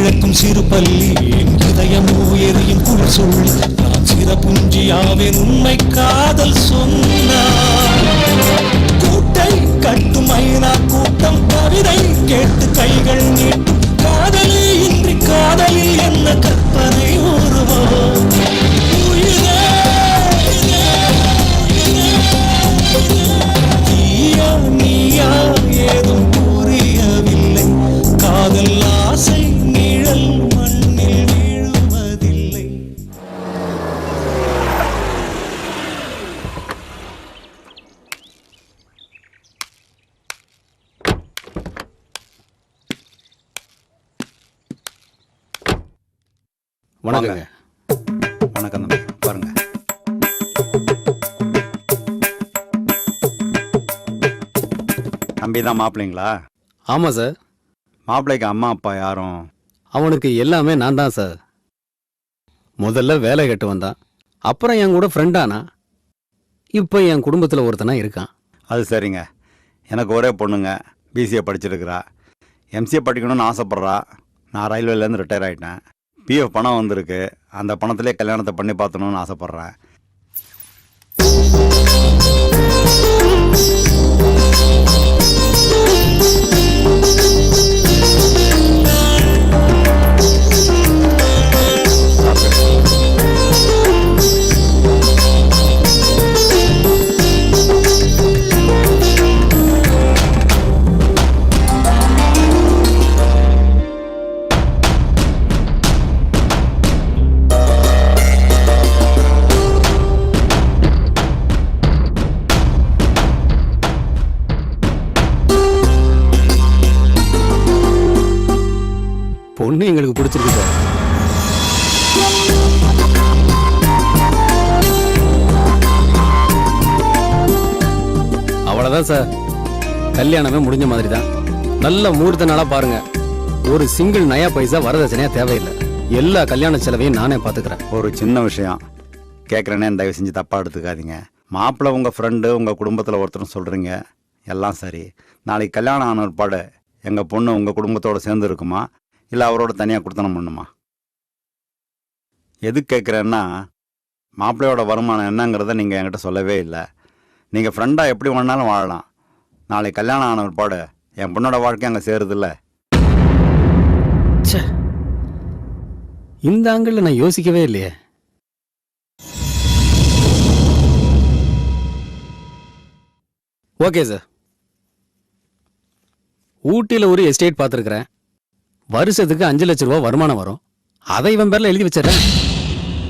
பிழைக்கும் சிறு பள்ளி என் இதயமோ எரியும் குள் சொல்லி நான் சிறப்புஞ்சியாவேன் உண்மை காதல் சொன்னார் கூட்டை கட்டும் மைனா கூட்டம் கவிதை கேட்டு கைகள் நீட்டும் காதலே இன்றி காதலில் என்ன கற்பனை உருவம் நீயா ஏதும் புரியவில்லை காதல் ஆசை நிழல் மண்ணில் வீழுவதில்லை. வணக்கங்க. வணக்கம் தம்பி, பாருங்க. தம்பி தான் மாப்பிள்ளைங்களா? ஆமாம் சார். மாப்பிள்ளைக்கு அம்மா அப்பா யாரும்? அவனுக்கு எல்லாமே நான் தான் சார். முதல்ல வேலை கட்டு வந்தான், அப்புறம் என் கூட ஃப்ரெண்டானா, இப்போ என் குடும்பத்தில் ஒருத்தனா இருக்கான். அது சரிங்க. எனக்கு ஒரே பொண்ணுங்க, பிசிஏ படிச்சிருக்கிறா. எம்சிஏ படிக்கணும்னு ஆசைப்பட்றா. நான் ரயில்வேலேருந்து ரிட்டையர் ஆகிட்டேன். பிஎஃப் பணம் வந்திருக்கு, அந்த பணத்திலே கல்யாணத்தை பண்ணி பார்த்தணும்னு ஆசைப்பட்றேன். பொண்ணு எங்களுக்கு பிடிச்சிருக்கு சார். அவ்வளோதான் சார், கல்யாணமே முடிஞ்ச மாதிரி தான். நல்ல முகூர்த்த நாளாக பாருங்க. ஒரு சிங்கிள் நயா பைசா வரதட்சணையா தேவையில்லை. எல்லா கல்யாண செலவையும் நானே பார்த்துக்கிறேன். ஒரு சின்ன விஷயம் கேட்குறேனே, தயவு செஞ்சு தப்பாக எடுத்துக்காதீங்க. மாப்பிள்ளை உங்கள் ஃப்ரெண்டு, உங்கள் குடும்பத்தில் ஒருத்தரும் சொல்கிறீங்க, எல்லாம் சரி. நாளைக்கு கல்யாணம் ஆன ஒருபாடு எங்கள் பொண்ணு உங்கள் குடும்பத்தோடு சேர்ந்து இருக்குமா, இல்லை அவரோட தனியாக கொடுத்தனம் பண்ணுமா? எது கேட்குறேன்னா, மாப்பிள்ளையோட வருமானம் என்னங்கிறத நீங்கள் என்கிட்ட சொல்லவே இல்லை. நீங்கள் ஃப்ரெண்டாக எப்படி வேணாலும் வாழலாம். நாளைக்கு கல்யாணம் ஆன ஒருபாடு என் பொண்ணோட வாழ்க்கை அங்கே சேருதில்ல. இந்த ஆங்கிள் நான் யோசிக்கவே இல்லையே. ஓகே சார், ஊட்டியில் ஒரு எஸ்டேட் பார்த்துருக்குறேன். வருஷத்துக்கு 5 லட்ச ரூபா வருமானம் வரும். அதை இவன் பேரில் எழுதி வச்சிடறேன்.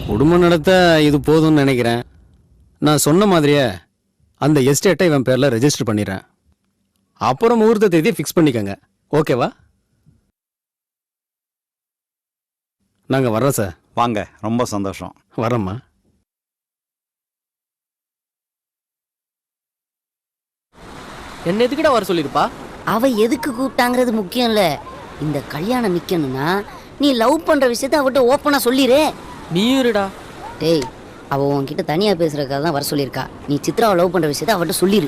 குடும்பம் நடத்த இது போதும்னு நினைக்கிறேன். நான் சொன்ன மாதிரியே அந்த எஸ்டேட்டை இவன் பேரில் ரெஜிஸ்டர் பண்ணிடுறேன். அப்புறம் முகூர்த்த தேதியை ஃபிக்ஸ் பண்ணிக்கங்க. ஓகேவா? நாங்கள் வர்றோம் சார். வாங்க, ரொம்ப சந்தோஷம். வரோம்மா. என்ன எதுக்கிட்ட வர சொல்லிருப்பா? அவ எதுக்கு கூப்பிட்டாங்கிறது முக்கியம் இல்ல. இந்த கல்யாணம் நிக்கணும்னா நீ லவ் பண்ற விஷயத்த அவட்ட ஓப்பனா சொல்லிரு. நீ இருடா. டேய், அவ உன்கிட்ட தனியா பேசுறதுக்காக தான் வர சொல்லியிருக்கா. நீ சித்ராவை லவ் பண்ற விஷயத்த அவட்ட சொல்லிரு.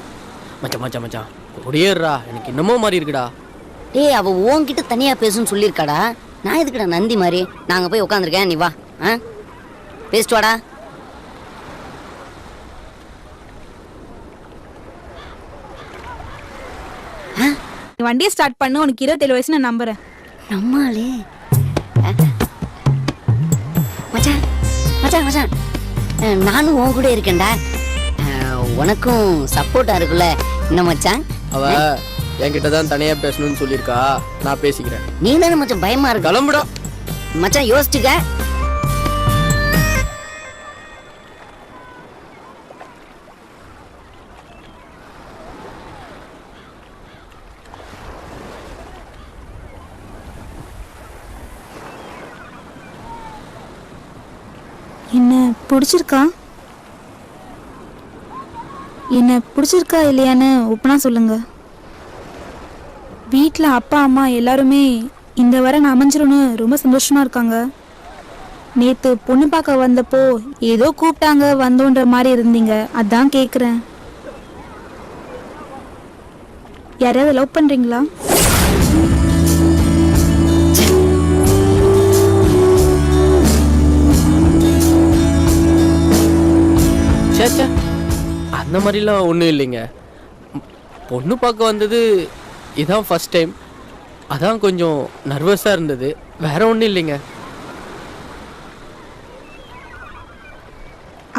மச்சான் மச்சான் மச்சான் ஒடியேறா, எனக்கு என்னமோ மாதிரி இருக்குடா. டேய், அவ உன்கிட்ட தனியா பேசுன்னு சொல்லியிருக்காடா. நான் எதுக்குடா நந்தி மாதிரி நாங்க போய் உட்காந்துருக்கேன், நீ வா. பேசிட்டு வாடா. வண்டியை ஸ்டார்ட் பண்ணு. உனக்கு 27 வயசு நான் நம்புறேன். நம்மாலே மச்சான் மச்சான் மச்சான், நானும் உன் கூட இருக்கேன்டா. உனக்கும் சப்போர்ட்டா இருக்குல்ல என்ன மச்சான்? அவ என்கிட்ட தான் தனியா பேசணும்னு சொல்லியிருக்கா. நான் பேசிக்கிறேன். நீ தானே மச்சான் பயமா இருக்கு. கிளம்புடா மச்சான், யோசிச்சுக்க. என்ன பிடிச்சிருக்கா? என்ன பிடிச்சிருக்கா இல்லையான்னு ஒப்பனா சொல்லுங்க. வீட்டில் அப்பா அம்மா எல்லாருமே இந்த வாரம் அமைஞ்சிரும்னு ரொம்ப சந்தோஷமா இருக்காங்க. நேத்து பொண்ணு பார்க்க வந்தப்போ ஏதோ கூப்பிட்டாங்க வந்தோன்ற மாதிரி இருந்தீங்க. அதான் கேட்குறேன். யாரையாவது லவ் பண்றீங்களா? அந்த மாதிரிலாம் ஒன்றும் இல்லைங்க. பொண்ணு பார்க்க வந்தது இதான் ஃபர்ஸ்ட் டைம், அதான் கொஞ்சம் நர்வஸாக இருந்தது, வேற ஒன்றும் இல்லைங்க.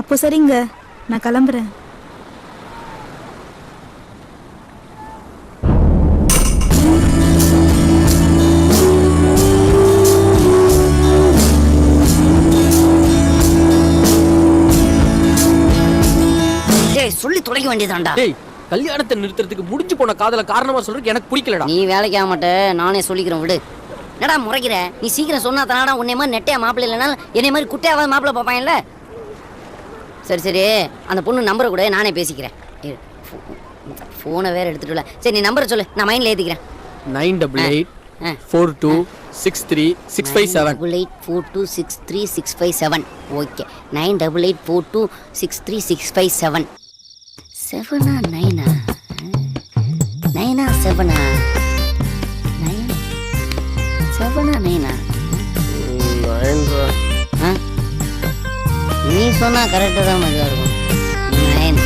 அப்போ சரிங்க, நான் கிளம்புறேன். சொல்லி தொலைக்க வேண்டியதாண்டா. டேய், கல்யாணத்தை நிறுத்துறதுக்கு முடிஞ்சு போன காதல காரணமா சொல்றதுக்கு எனக்கு பிடிக்கலடா. நீ வேலைக்கு ஆக மாட்ட, நானே சொல்லிக்கிறேன் விடு. என்னடா முறைக்கிற? நீ சீக்கிரம் சொன்னா தானடா உன்னை மாதிரி நெட்டையா மாப்பிள்ளை இல்லைனா என்னை மாதிரி குட்டையாவது மாப்பிள்ளை பார்ப்பான்ல. சரி சரி, அந்த பொண்ணு நம்பரை கூட நானே பேசிக்கிறேன். ஃபோனை வேற எடுத்துட்டு. சரி நீ நம்பரை சொல்லு, நான் மைண்ட்ல ஏத்திக்கிறேன். 9884263657. 9842636657. ஓகே, 9884263657. 7 9 9 7 9 7 9. நீ சொன்னா கரெக்டாக தான் மதியா இருக்கும். 9.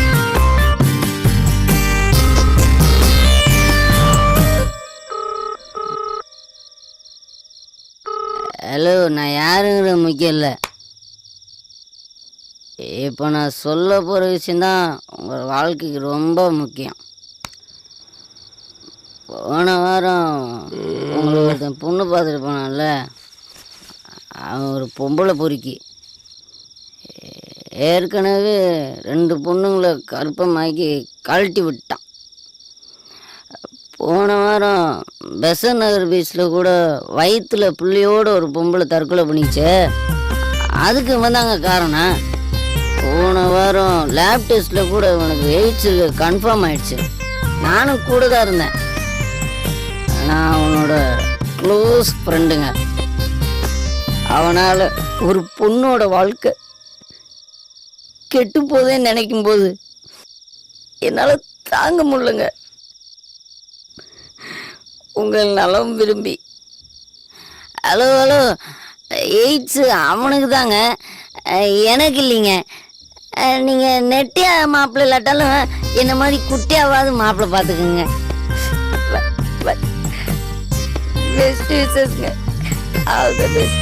ஹலோ, நான் யாருங்கிற முக்கியம் இல்லை. இப்போ நான் சொல்ல போகிற விஷயந்தான் உங்கள் வாழ்க்கைக்கு ரொம்ப முக்கியம். போன வாரம் உங்களுக்கு ஒருத்தன் பொண்ணு பார்த்துட்டு போனான்ல, அவன் ஒரு பொம்பளை பொறுக்கி. ஏற்கனவே 2 பொண்ணுங்களை கற்பமாக்கி கழட்டி விட்டான். போன வாரம் பெசன் நகர் பீச்சில் கூட வயிற்றுல புள்ளியோட ஒரு பொம்பளை தற்கொலை பண்ணிச்சு. அதுக்கு வந்தாங்க காரணம். போன வாரம் லேப் டெஸ்ட்டில் கூட உனக்கு எய்ட்ஸ் கன்ஃபார்ம் ஆயிடுச்சு. நானும் கூட தான் இருந்தேன். நான் அவனோட க்ளோஸ் ஃப்ரெண்டுங்க. அவனால் ஒரு பொண்ணோட வாழ்க்கை கெட்டு போதேன்னு நினைக்கும் போது என்னால் தாங்க முடியலங்க. உங்கள் நலம் விரும்பி. ஹலோ ஹலோ, எய்ட்ஸு அவனுக்கு தாங்க, எனக்கு இல்லைங்க. நீங்கள் நெட்டியா மாப்பிள்ளை இல்லாட்டாலும் என்ன மாதிரி குட்டியாவது மாப்பிள்ளை பார்த்துக்குங்க. பெஸ்ட் விஷஸ்ங்க. All the best.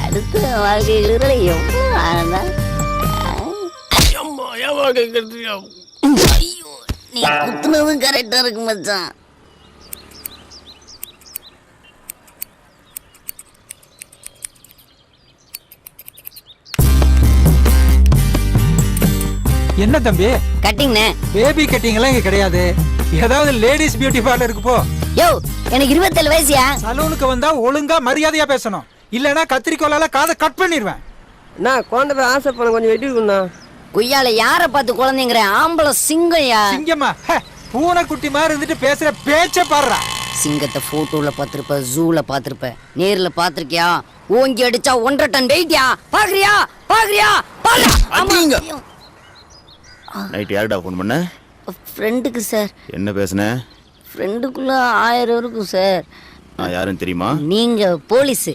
அடுத்த வாழ்க்கையில் எவ்வளோ ஆனந்தா. ஐயோ, நீ குத்துனதும் கரெக்டாக இருக்கு மச்சான். என்ன தம்பி கட்டிங்ண்ணே? பேபி கட்டிங் எல்லாம் இங்க கிடையாது. ஏதாவது லேடிஸ் பியூட்டி பார்லருக்கு போ. யோ, எனக்கு 27 வயசுயா. சலூனுக்கு வந்தா ஒழுங்கா மரியாதையா பேசணும், இல்லனா கத்திரிக்கோலால காதை கட் பண்ணிடுவேன். நான் குழந்தை போய் ஆசைப்பட கொஞ்சம் வெட்டி இருக்குண்ணா. குய்யால யார பார்த்து குழந்தைங்கிற? ஆம்பளை சிங்கம்யா. சிங்கம்மா? பூனை குட்டி மாதிரி இருந்துட்டு பேசுற பேச்ச பாடுறா. சிங்கத்தை போட்டோல பாத்திருப்ப, ஜூல பாத்திருப்ப, நேர்ல பாத்திருக்கியா? ஓங்கி அடிச்சா 1.5 டன் வெயிட்யா. பாக்குறியா பாக்குறியா? நைட் யாருடா ஃபோன் பண்ண? ஃப்ரெண்டுக்கு சார். என்ன பேசுன? ஃப்ரெண்டுக்குள்ள 1000 இருக்கும் சார். நான் யாருன்னு தெரியுமா? நீங்க போலீஸ்.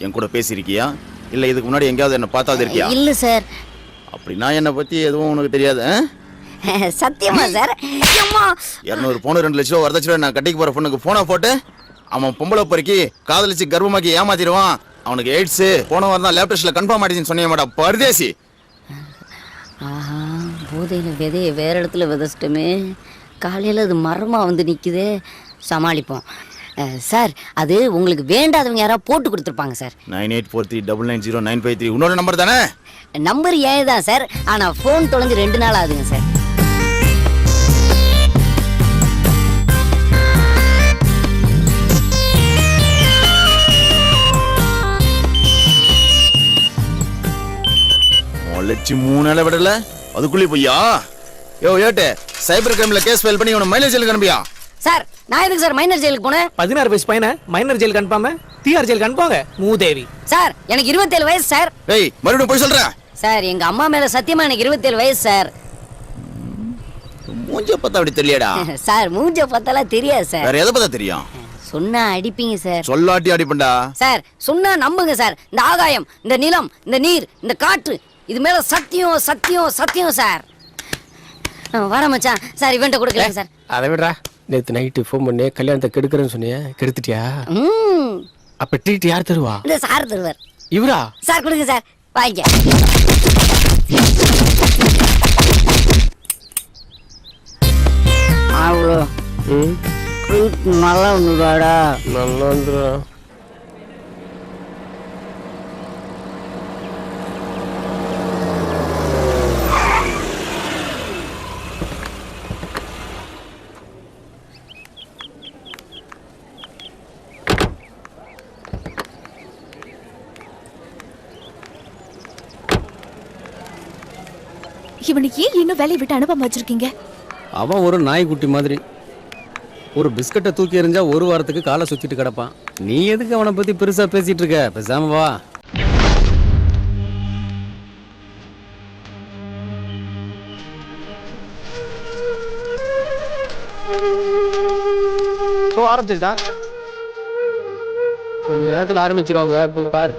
என் கூட பேசியிருக்கியா இல்லை இதுக்கு முன்னாடி எங்கேயாவது என்ன பார்த்தாது இருக்கியா? இல்ல சார். அப்படின்னா என்னை பற்றி எதுவும் உனக்கு தெரியாது? சத்தியமா சார். 200 பவுன் 2 லட்ச ரூபா வரதட்சணை நான் கட்டிக்கு போகிற பொண்ணுக்கு ஃபோனை போட்டு அவன் பொம்பளை பொறுக்கி காதலிச்சு கர்ப்பமாக்கி ஏமாத்திடுவான். அவனுக்கு எய்ட்ஸு போன வாரம் தான் லேப் டெஸ்ட்டில் கன்ஃபார்ம் ஆயிடுச்சுன்னு சொன்னிய மாட்டா பரதேசி. ஆஹா, போதையில் விதையை வேற இடத்துல விதைச்சிட்டோமே. காலையில் அது மரமாக வந்து நிற்குதே. சமாளிப்போம் சார். அது உங்களுக்கு வேண்டாதவங்க யாராவது போட்டு கொடுத்துருப்பாங்க சார். 9843990953 இன்னொரு நம்பர் தானே? நம்பர் ஏன் தான் சார், ஆனால் ஃபோன் தொலைஞ்சு 2 நாள் ஆகுதுங்க சார். லட்சம் 3 நாளை விடல அதுக்குள்ளே போய்யா? யோ ஏட்டு, சைபர் கிரைம்ல கேஸ் ஃபைல் பண்ணி உன மைனர் ஜெயிலுக்கு அனுப்பியா? சார் நான் எதுக்கு சார் மைனர் ஜெயிலுக்கு போனேன்? 16 வயசு பையனை மைனர் ஜெயிலுக்கு அனுப்பாம டிஆர் ஜெயிலுக்கு அனுப்பாங்க மூதேவி. சார் எனக்கு 27 வயசு சார். ஏய் மறுபடியும் போய் சொல்றேன் சார். எங்க அம்மா மேல சத்தியமா எனக்கு 27 வயசு சார். மூஞ்ச பார்த்தா அப்படி தெரியலடா. சார் மூஞ்ச பார்த்தாலாம் தெரியாது சார். வேற எதை பார்த்தா தெரியும்? சொன்னா அடிப்பீங்க சார். சொல்லாட்டி அடிப்பண்டா. சார் சொன்னா நம்புங்க சார். இந்த ஆகாயம், இந்த நிலம், இந்த நீர், இந்த காற்று, இது மேல சத்தியம் சத்தியம் சத்தியம் சார். வர மச்சான். சார் இவன்ட்ட கொடுக்கலாங்க சார். அதை விடுறா. நேற்று நைட்டு ஃபோன் பண்ணி கல்யாணத்தை கெடுக்கிறேன்னு சொன்னியே, கெடுத்துட்டியா? அப்ப ட்ரீட் யார் தருவா? இந்த சார் தருவார். இவரா? சார் கொடுங்க சார். வாங்க. அவ்வளோ நல்லா வந்துடாடா. நல்லா வந்துடா. இவனை ஏன் இன்னும் வேலையை விட்டு அனுப்பாம வச்சிருக்கீங்க? அவன் ஒரு நாய்க்குட்டி மாதிரி. ஒரு பிஸ்கட்டை தூக்கி எறிஞ்சா ஒரு வாரத்துக்கு காலை சுத்திட்டு கிடப்பான். நீ எதுக்கு அவனை பத்தி பெருசா பேசிட்டு இருக்க? பேசாம வா. ஆரம்பிச்சுட்டா கொஞ்ச நேரத்தில் ஆரம்பிச்சிருவாங்க. இப்போ பாரு.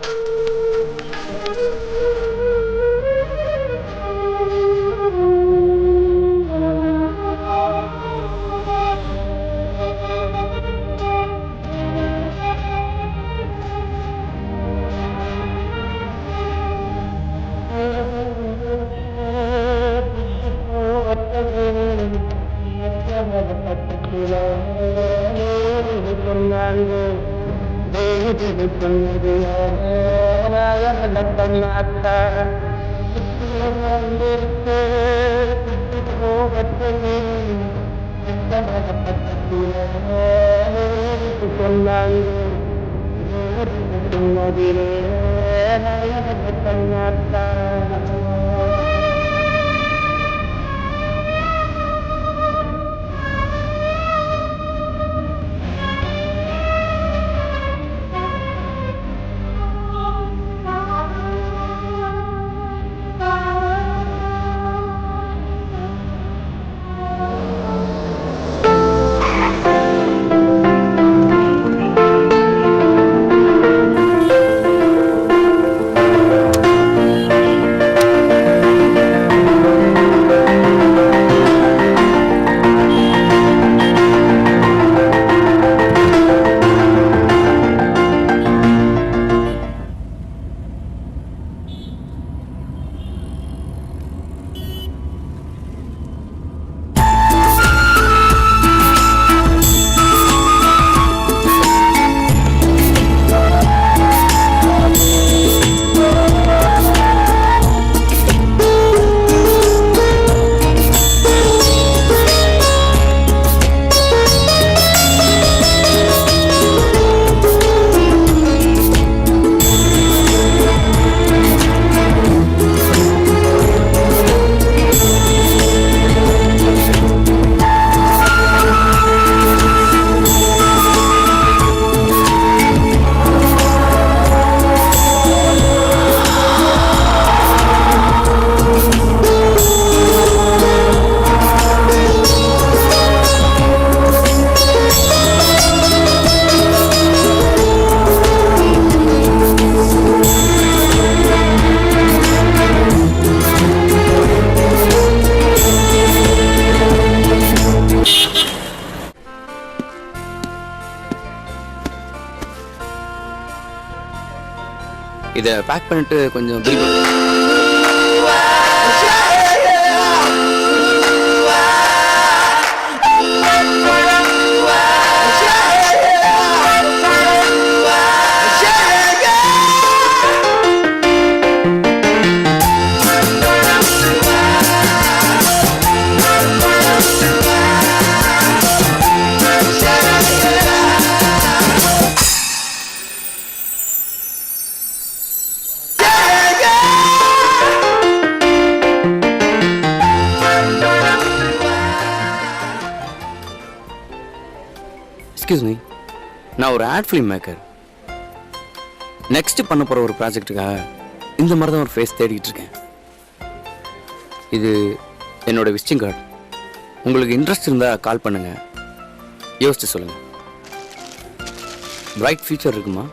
இதை பேக் பண்ணிட்டு கொஞ்சம் பில் எக்ஸ்கியூஸ் மீ, நான் ஒரு ஆட் ஃபிலிம் மேக்கர். நெக்ஸ்ட் பண்ண போகிற ஒரு ப்ராஜெக்ட்டுக்காக இந்த மாதிரி தான் ஒரு ஃபேஸ் தேடிட்டு இருக்கேன். இது என்னோட விசிட்டிங் கார்டு. உங்களுக்கு இன்ட்ரெஸ்ட் இருந்தால் கால் பண்ணுங்கள், யோசிச்சு சொல்லுங்கள். பிரைட் ஃபியூச்சர் இருக்குமா?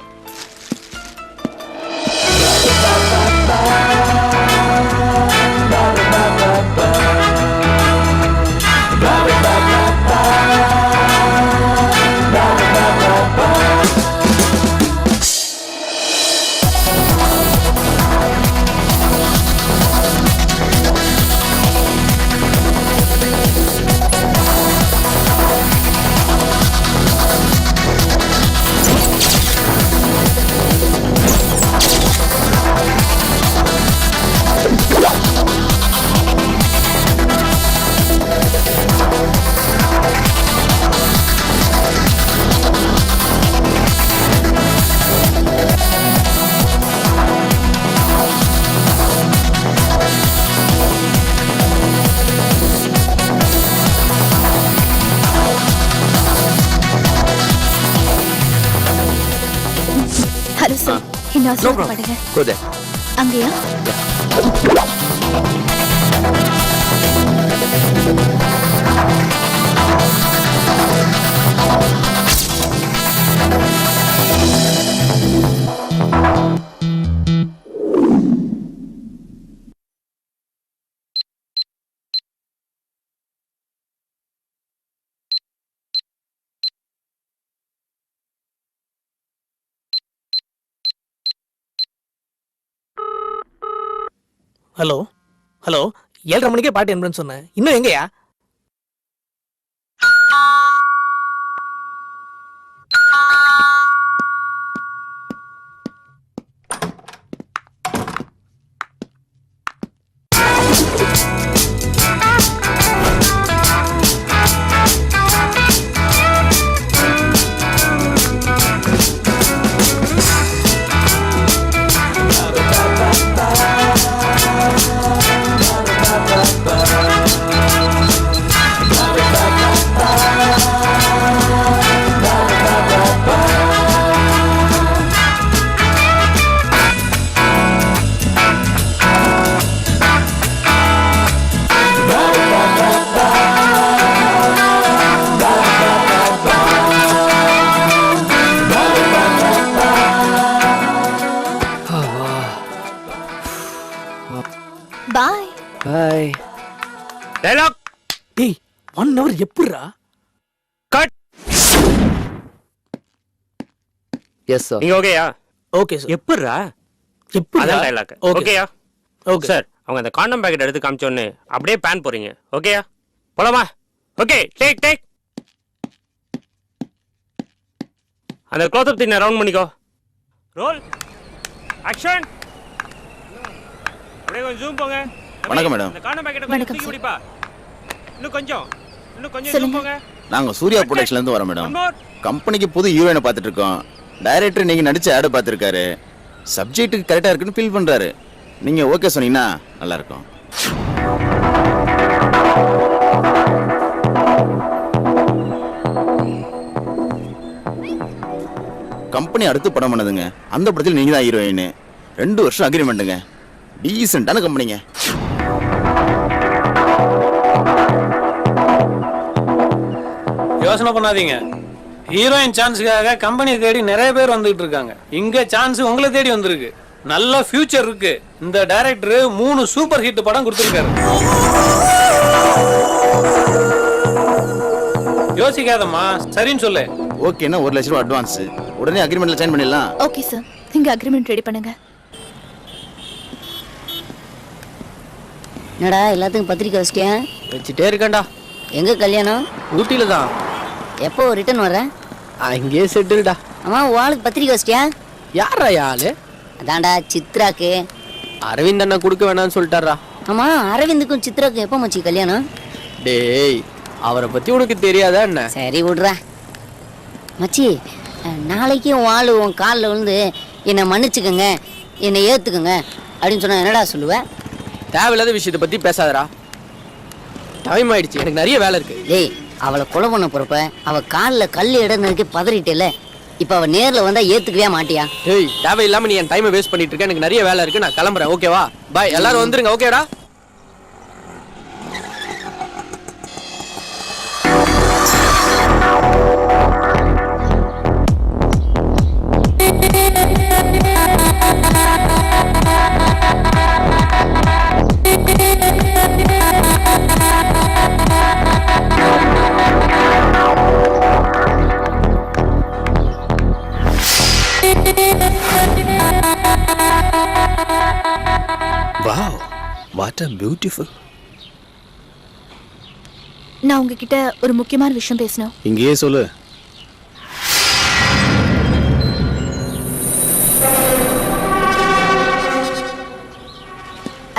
ஹலோ சார், இந்த ஆசீர்வாதம் பண்ணுங்க. Go there. அங்கேயா? ஹலோ ஹலோ 7:30 மணிக்கே பாட்டு என்பேன்னு சொன்னேன். இன்னும் எங்கயா? பாய். பாய். டயலாக். டேய் 1 hour எப்படிடா? கட். Yes sir. நீங்க ஓகேயா? Okay sir. எப்படிடா? எப்படிடா? அதான் டயலாக். ஓகேயா? ஓகே சார், அவங்க அந்த காண்டம் பேக்கெட் எடுத்து காமிச்சோன்னு அப்படியே பேன் போறீங்க. ஓகேயா? போலாமா? Okay, take take. அந்த க்ளோஸ் அப் தின்ன ரவுண்ட் பண்ணிக்கோ. ரோல். ஆக்ஷன். அப்படியே கொஞ்சம் ஜூம் போங்க. வணக்கம் மேடம். அந்த காண்டம் பேக்கெட் கொஞ்சம் தூக்கி பிடிப்பா. இன்னும் கொஞ்சம் ஜூம் போங்க. நாங்க சூர்யா ப்ரொடக்ஷன்ல இருந்து வரோம் மேடம். கம்பெனிக்கு புது ஹீரோயினை பார்த்துட்டு இருக்கோம். டைரக்டர் நீங்க நடிச்ச ஆட் பார்த்துருக்காரு. சப்ஜெக்ட்டுக்கு கரெக்டா இருக்குன்னு ஃபீல் பண்றாரு. நீங்க ஓகே சொன்னீங்கன்னா நல்லா இருக்கும். கம்பெனி அடுத்து படம் பண்ணதுங்க. அந்த படத்தில் நீங்க தான் ஹீரோயின். 2 வருஷம் அக்ரிமெண்ட்டுங்க. டீசென்டான கம்பெனிங்க. யோசனை பண்ணாதீங்க. ஹீரோயின் சான்ஸுக்காக கம்பெனி தேடி நிறைய பேர் வந்துட்டு இருக்காங்க. இங்க சான்ஸ் உங்களை தேடி வந்திருக்கு. நல்ல ஃபியூச்சர் இருக்கு. இந்த டைரக்டர் 3 சூப்பர் ஹிட் படம் கொடுத்திருக்காரு. யோசிக்காதம்மா, சரின்னு சொல்லு. ஓகேன்னா 1 லட்சம் ரூபாய் அட்வான்ஸ். உடனே அக்ரிமெண்ட்ல சைன் பண்ணிடலாம். ஓகே சார், நீங்க அக்ரிமெண்ட் ரெடி பண்ணுங்க. என்னடா எல்லாத்துக்கும் பத்திரிக்கை வச்சிட்டியா? வச்சுட்டே இருக்கேன்டா. எங்க கல்யாணம்? ஊட்டியில தான். எப்போ ரிட்டர்ன் வர? அங்கேயே செட்டில்டா. அம்மா வாளுக்கு பத்திரிக்கை வச்சிட்டியா? யாரா ஆளு? அதான்டா சித்ராக்கு. அரவிந்த் அண்ணா கொடுக்க வேணாம்னு சொல்லிட்டாரா. ஆமா, அரவிந்துக்கும் சித்ராக்கும் எப்போ மச்சி கல்யாணம்? டேய், அவரை பத்தி உனக்கு தெரியாதா என்ன? சரி விடுறா மச்சி. நாளைக்கு உன் ஆளு உன் காலில் விழுந்து என்னை மன்னிச்சுக்கோங்க, என்னை ஏற்றுக்குங்க அப்படின்னு சொன்னா என்னடா சொல்லுவேன்? தேவையில்லாத விஷயத்தை பத்தி பேசாதடா. டைம் ஆயிடுச்சு, எனக்கு நிறைய வேலை இருக்கு. டேய், அவளை கொலை பண்ண போறப்ப அவ காலில் கல் இடனதுக்கு பதறிட்டேல. இப்போ அவ நேரில் வந்தா ஏத்துக்கவே மாட்டியா? டேய், தேவையில்லாம நீ என் டைமை வேஸ்ட் பண்ணிட்டு இருக்க. எனக்கு நிறைய வேலை இருக்கு, நான் கிளம்புறேன். ஓகேவா? பாய். எல்லாரும் வந்துருங்க. ஓகேடா? Wow what a beautiful. நான் உங்ககிட்ட ஒரு முக்கியமான விஷயம் பேசணும். இங்கேயே சொல்லு.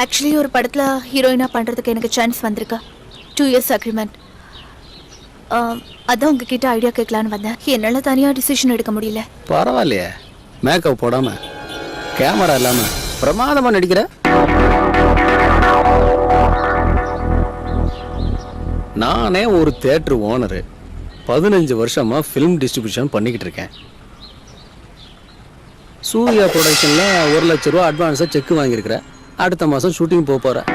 ஆக்சுவலி ஒரு படத்துல ஹீரோயினா பண்றதுக்கு எனக்கு சான்ஸ் வந்திருக்கு. 2 years அக்ரிமெண்ட். அதான் உங்ககிட்ட ஐடியா கேட்கலான்னு வந்தேன். என்னால தனியா டிசிஷன் எடுக்க முடியல. பரவாயில்லையே, மேக்கப் போடாம கேமரா இல்லாம பிரமாதமா நடிக்கிற. நானே ஒரு தியேட்டர் ஓனரு, 15 வருஷமா ஃபிலிம் டிஸ்ட்ரிபியூஷன் பண்ணிக்கிட்டு இருக்கேன். சூர்யா ப்ரொடக்ஷன்ல 1 லட்ச ரூபா அட்வான்ஸா செக் வாங்கியிருக்கிறேன். அடுத்த மாசம் ஷூட்டிங் போக போறேன்.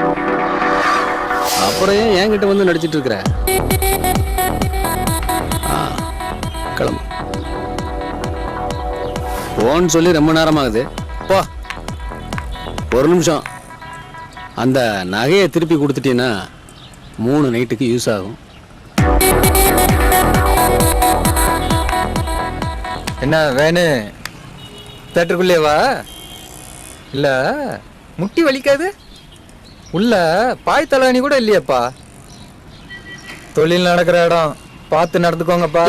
அப்புறம் ஏன் என்கிட்ட வந்து நடிச்சிட்டு இருக்கிற? கிளம்பு. போன்னு சொல்லி ரொம்ப நேரம் ஆகுது. போ. ஒரு நிமிஷம். அந்த நகையை திருப்பி கொடுத்துட்டீங்கன்னா 3 நைட்டுக்கு யூஸ் ஆகும். என்ன வேணு? தேட்டருக்குள்ளேவா? இல்ல முட்டி வலிக்காது? உள்ள பாய் தலானி கூட இல்லையாப்பா. தொழில் நடக்கிற இடம் பார்த்து நடந்துக்கோங்கப்பா.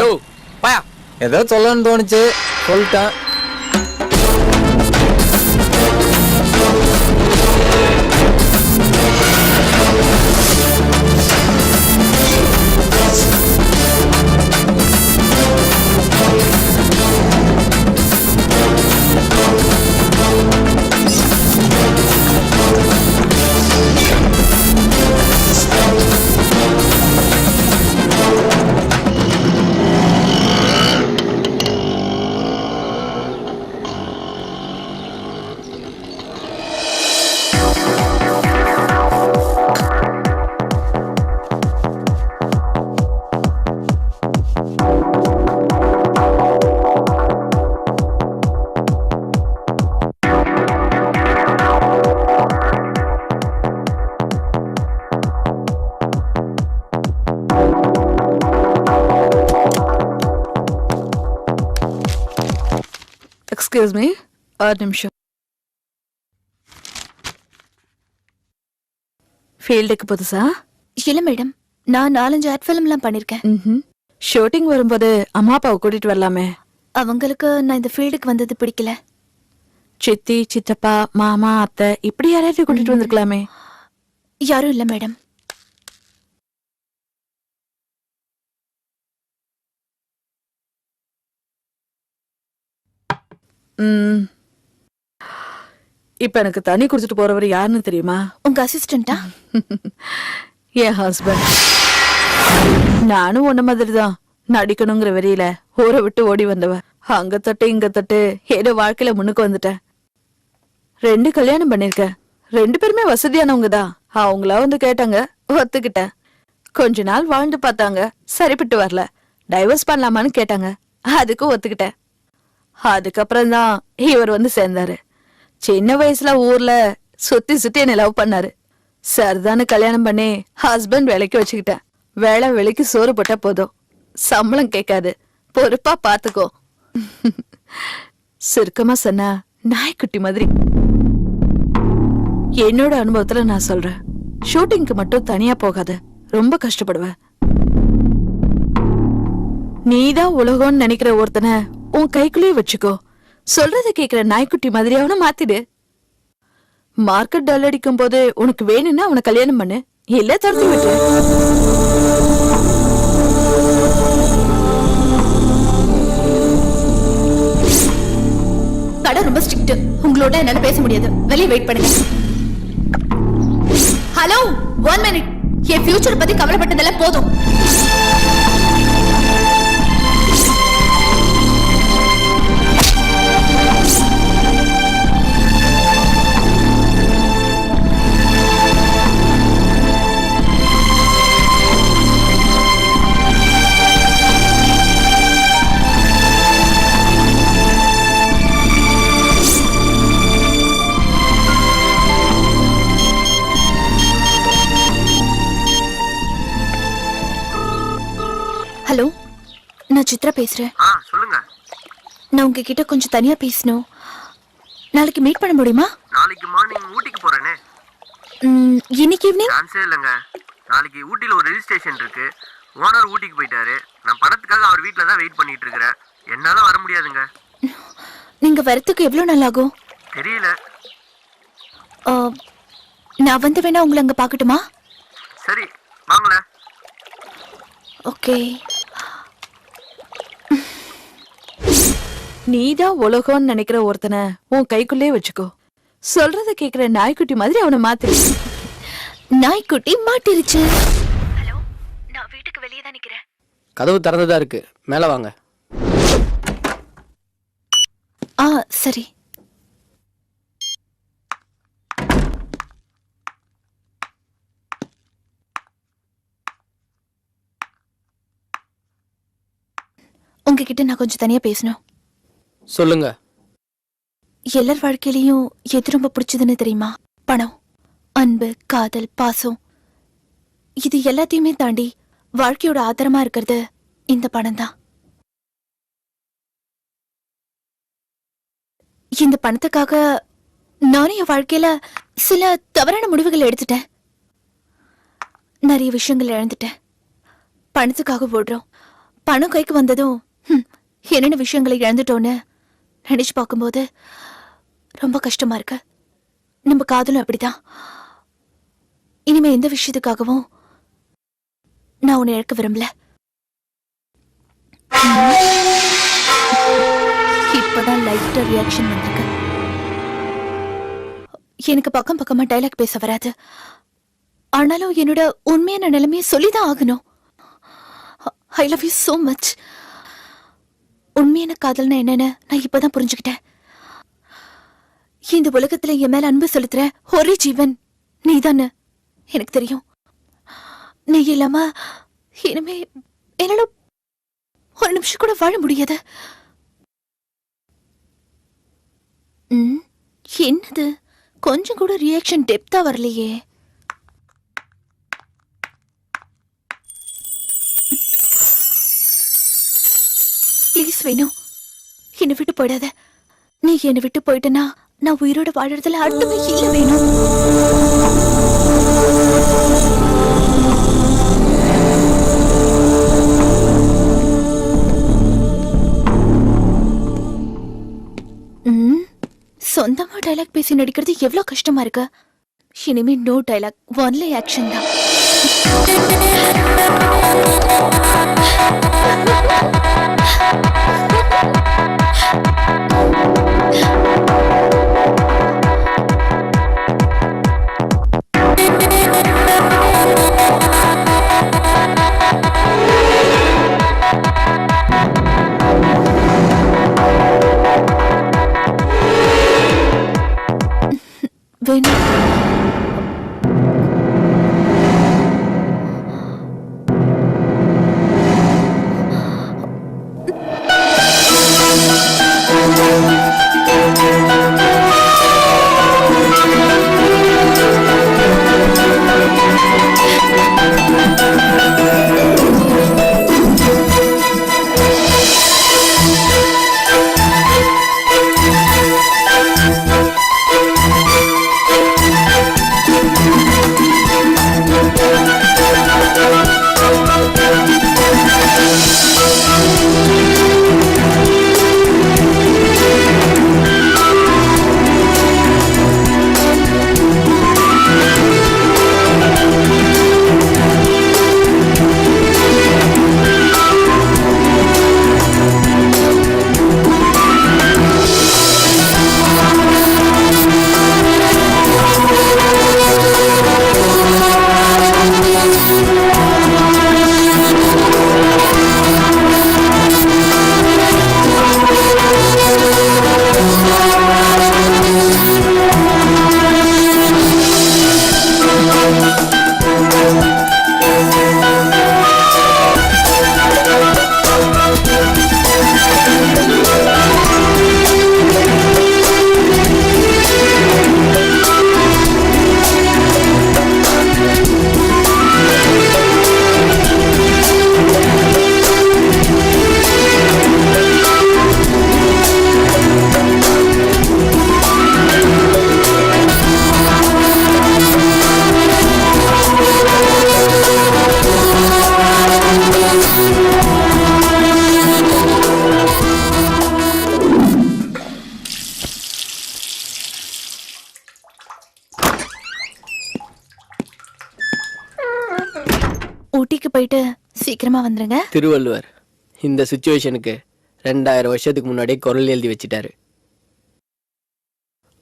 ஏதோ சொல்லணும்னு தோணுச்சு, சொல்லிட்டேன். எக்ஸ்கியூஸ் மீ, ஒரு நிமிஷம். ஃபீல்டுக்கு புதுசா? இல்ல மேடம், நான் 4-5 ஆட் ஃபிலிம்லாம் பண்ணிருக்கேன். ஷூட்டிங் வரும்போது அம்மா அப்பாவை கூட்டிட்டு வரலாமே. அவங்களுக்கு நான் இந்த ஃபீல்டுக்கு வந்தது பிடிக்கல. சித்தி, சித்தப்பா, மாமா, அத்தை இப்படி யாரையாவது கூட்டிட்டு வந்திருக்கலாமே. யாரும் இல்ல மேடம். இப்ப எனக்கு தண்ணி குடிச்சிட்டு போறவர் யாருன்னு தெரியுமா? உங்க அசிஸ்டண்டா? என் ஹஸ்பண்ட். நானும் உன்ன மாதிரிதான் நடிக்கணுங்கிற வெறியில ஊரை விட்டு ஓடி வந்தவ. அங்க தொட்டு இங்க தொட்டு ஏதோ வாழ்க்கையில முன்னுக்கு வந்துட்டேன். 2 கல்யாணம் பண்ணிருக்கேன். 2 பேருமே வசதியானவங்க தான். அவங்களா வந்து கேட்டாங்க, ஒத்துக்கிட்டேன். கொஞ்ச நாள் வாழ்ந்து பார்த்தாங்க, சரிப்பட்டு வரல. டைவர்ஸ் பண்ணலாமான்னு கேட்டாங்க, அதுக்கும் ஒத்துக்கிட்டேன். அதுக்கப்புறம் தான் இவர் வந்து சேர்ந்தாரு. சின்ன வயசுல ஊர்ல சுத்தி சுத்தி என்ன லவ் பண்ணாரு. சரிதானு கல்யாணம் பண்ணி ஹஸ்பண்ட் வேலைக்கு வச்சுக்கிட்டேன். வேலை வேலைக்கு சோறு போட்டா போதும், சம்பளம் கேட்காது, பொறுப்பா பாத்துக்கோ. சுருக்கமா சொன்னா நாய்க்குட்டி மாதிரி. என்னோட அனுபவத்துல நான் சொல்றேன், ஷூட்டிங்க்கு மட்டும் தனியா போகாத, ரொம்ப கஷ்டப்படுவ. நீதான் உலகம்னு நினைக்கிற ஒருத்தனை உன் கைக்குள்ளேயே வச்சுக்கோ. சொல்றத கேக்குற நாய்க்குட்டி மாதிரி அவனை மாத்திடு. மார்க்கெட் டல் அடிக்கும் போது உனக்கு வேணும்னா அவனை கல்யாணம் பண்ணு, இல்ல துரத்தி விட்டு. கடை ரொம்ப ஸ்ட்ரிக்ட். உங்களோட என்னால பேச முடியாது, வெளியே வெயிட் பண்ணுங்க. Hello, 1 minute. என் ஃபியூச்சர் பத்தி கவலைப்பட்டதெல்லாம் போதும். ஹலோ, நான் சித்ரா பேசுறேன். சொல்லுங்க. நான் உங்ககிட்ட கொஞ்சம் தனியா பேசணும். நாளைக்கு மீட் பண்ண முடியுமா? நாளைக்கு மார்னிங் ஊட்டிக்கு போறேனே. இன்னைக்கு ஈவினிங் சான்ஸே இல்லைங்க. நாளைக்கு ஊட்டியில் ஒரு ரெஜிஸ்ட்ரேஷன் இருக்கு. ஓனர் ஊட்டிக்கு போயிட்டாரு. நான் பணத்துக்காக அவர் வீட்டில் தான் வெயிட் பண்ணிட்டு இருக்கிறேன். என்னால வர முடியாதுங்க. நீங்க வரத்துக்கு எவ்வளவு நாள் ஆகும்? தெரியல. நான் வந்து வேணா உங்களை அங்க பாக்கட்டுமா? சரி வாங்கள. ஓகே. நீதான் உலகம்னு நினைக்கிற ஒருத்தனை உன் கைக்குள்ளே வச்சுக்கோ. சொல்றத கேக்குற நாய்க்குட்டி மாதிரி அவனை மாத்திரு. நாய்க்குட்டி மாட்டிருச்சு. நான் வீட்டுக்கு வெளியே தான் நிக்கிறேன். கதவு திறந்துதான் இருக்கு. மேல வாங்க. சரி. உங்ககிட்ட நான் கொஞ்சம் தனியா பேசணும். சொல்லுங்க. எல்லார் வாழ்க்கையிலயும் எது ரொம்ப பிடிச்சதுன்னு தெரியுமா? பணம், அன்பு, காதல், பாசம். இது எல்லாத்தையுமே தாண்டி வாழ்க்கையோட ஆதாரமா இருக்கிறது இந்த பணம் தான். இந்த பணத்துக்காக நானும் என் வாழ்க்கையில சில தவறான முடிவுகள் எடுத்துட்டேன். நிறைய விஷயங்கள் இழந்துட்டேன். பணத்துக்காக ஓடுறோம். பணம் கைக்கு வந்ததும் என்னென்ன விஷயங்களை இழந்துட்டோன்னு நினைச்சு பார்க்கும்போது ரொம்ப கஷ்டமா இருக்கு. நம்ம காதலும் அப்படிதான். இனிமே எந்த விஷயத்துக்காகவும் நான் உன்னை இழக்க விரும்பல. இப்பதான் லைட்டா ரியாக்ஷன் வந்திருக்கு. எனக்கு பக்கம் பக்கமா டைலாக் பேச வராது. ஆனாலும் என்னோட உண்மையான நிலைமையை சொல்லிதான் ஆகணும். I love you so much. உண்மையான காதல்னா என்னன்னு நான் இப்பதான் புரிஞ்சுக்கிட்டேன். இந்த உலகத்துல என் மேல அன்பு செலுத்துற ஒரே ஜீவன் நீதானு எனக்கு தெரியும். நீ இல்லாம இனிமே என்னால ஒரு நிமிஷம் கூட வாழ முடியாது. என்னது கொஞ்சம் கூட ரியாக்ஷன் டெப்தா வரலையே. ப்ளீஸ் வேணு, என்னை விட்டு போயிடாத. நீ என்னை விட்டு போயிட்டனா நான் உயிரோட வாழறதுல அர்த்தமே இல்லை வேணும். சொந்தமா டைலாக் பேசி நடிக்கிறது எவ்வளவு கஷ்டமா இருக்கு. இனிமே நோ டைலாக், ஒன்லி ஆக்ஷன் தான். வேணும். சிட்டிக்கு போயிட்டு சீக்கிரமா வந்துருங்க. திருவள்ளுவர் இந்த சுச்சுவேஷனுக்கு 2000 வருஷத்துக்கு முன்னாடியே குரல் எழுதி வச்சிட்டாரு.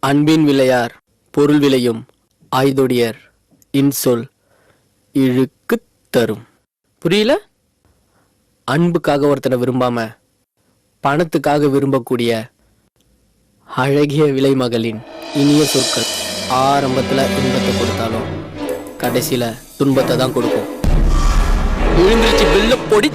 அன்பின் விளையார் பொருள் விளையும் ஆய்தொடியர் இன்சொல் இழுக்கு தரும். புரியல? அன்புக்காக ஒருத்தனை விரும்பாம பணத்துக்காக விரும்பக்கூடிய அழகிய விலைமகளின் இனிய சொற்கள் ஆரம்பத்துல இன்பத்தை கொடுத்தாலும் கடைசியில துன்பத்தை தான் கொடுக்கும். விழுந்துருச்சு வெள்ள பொடி.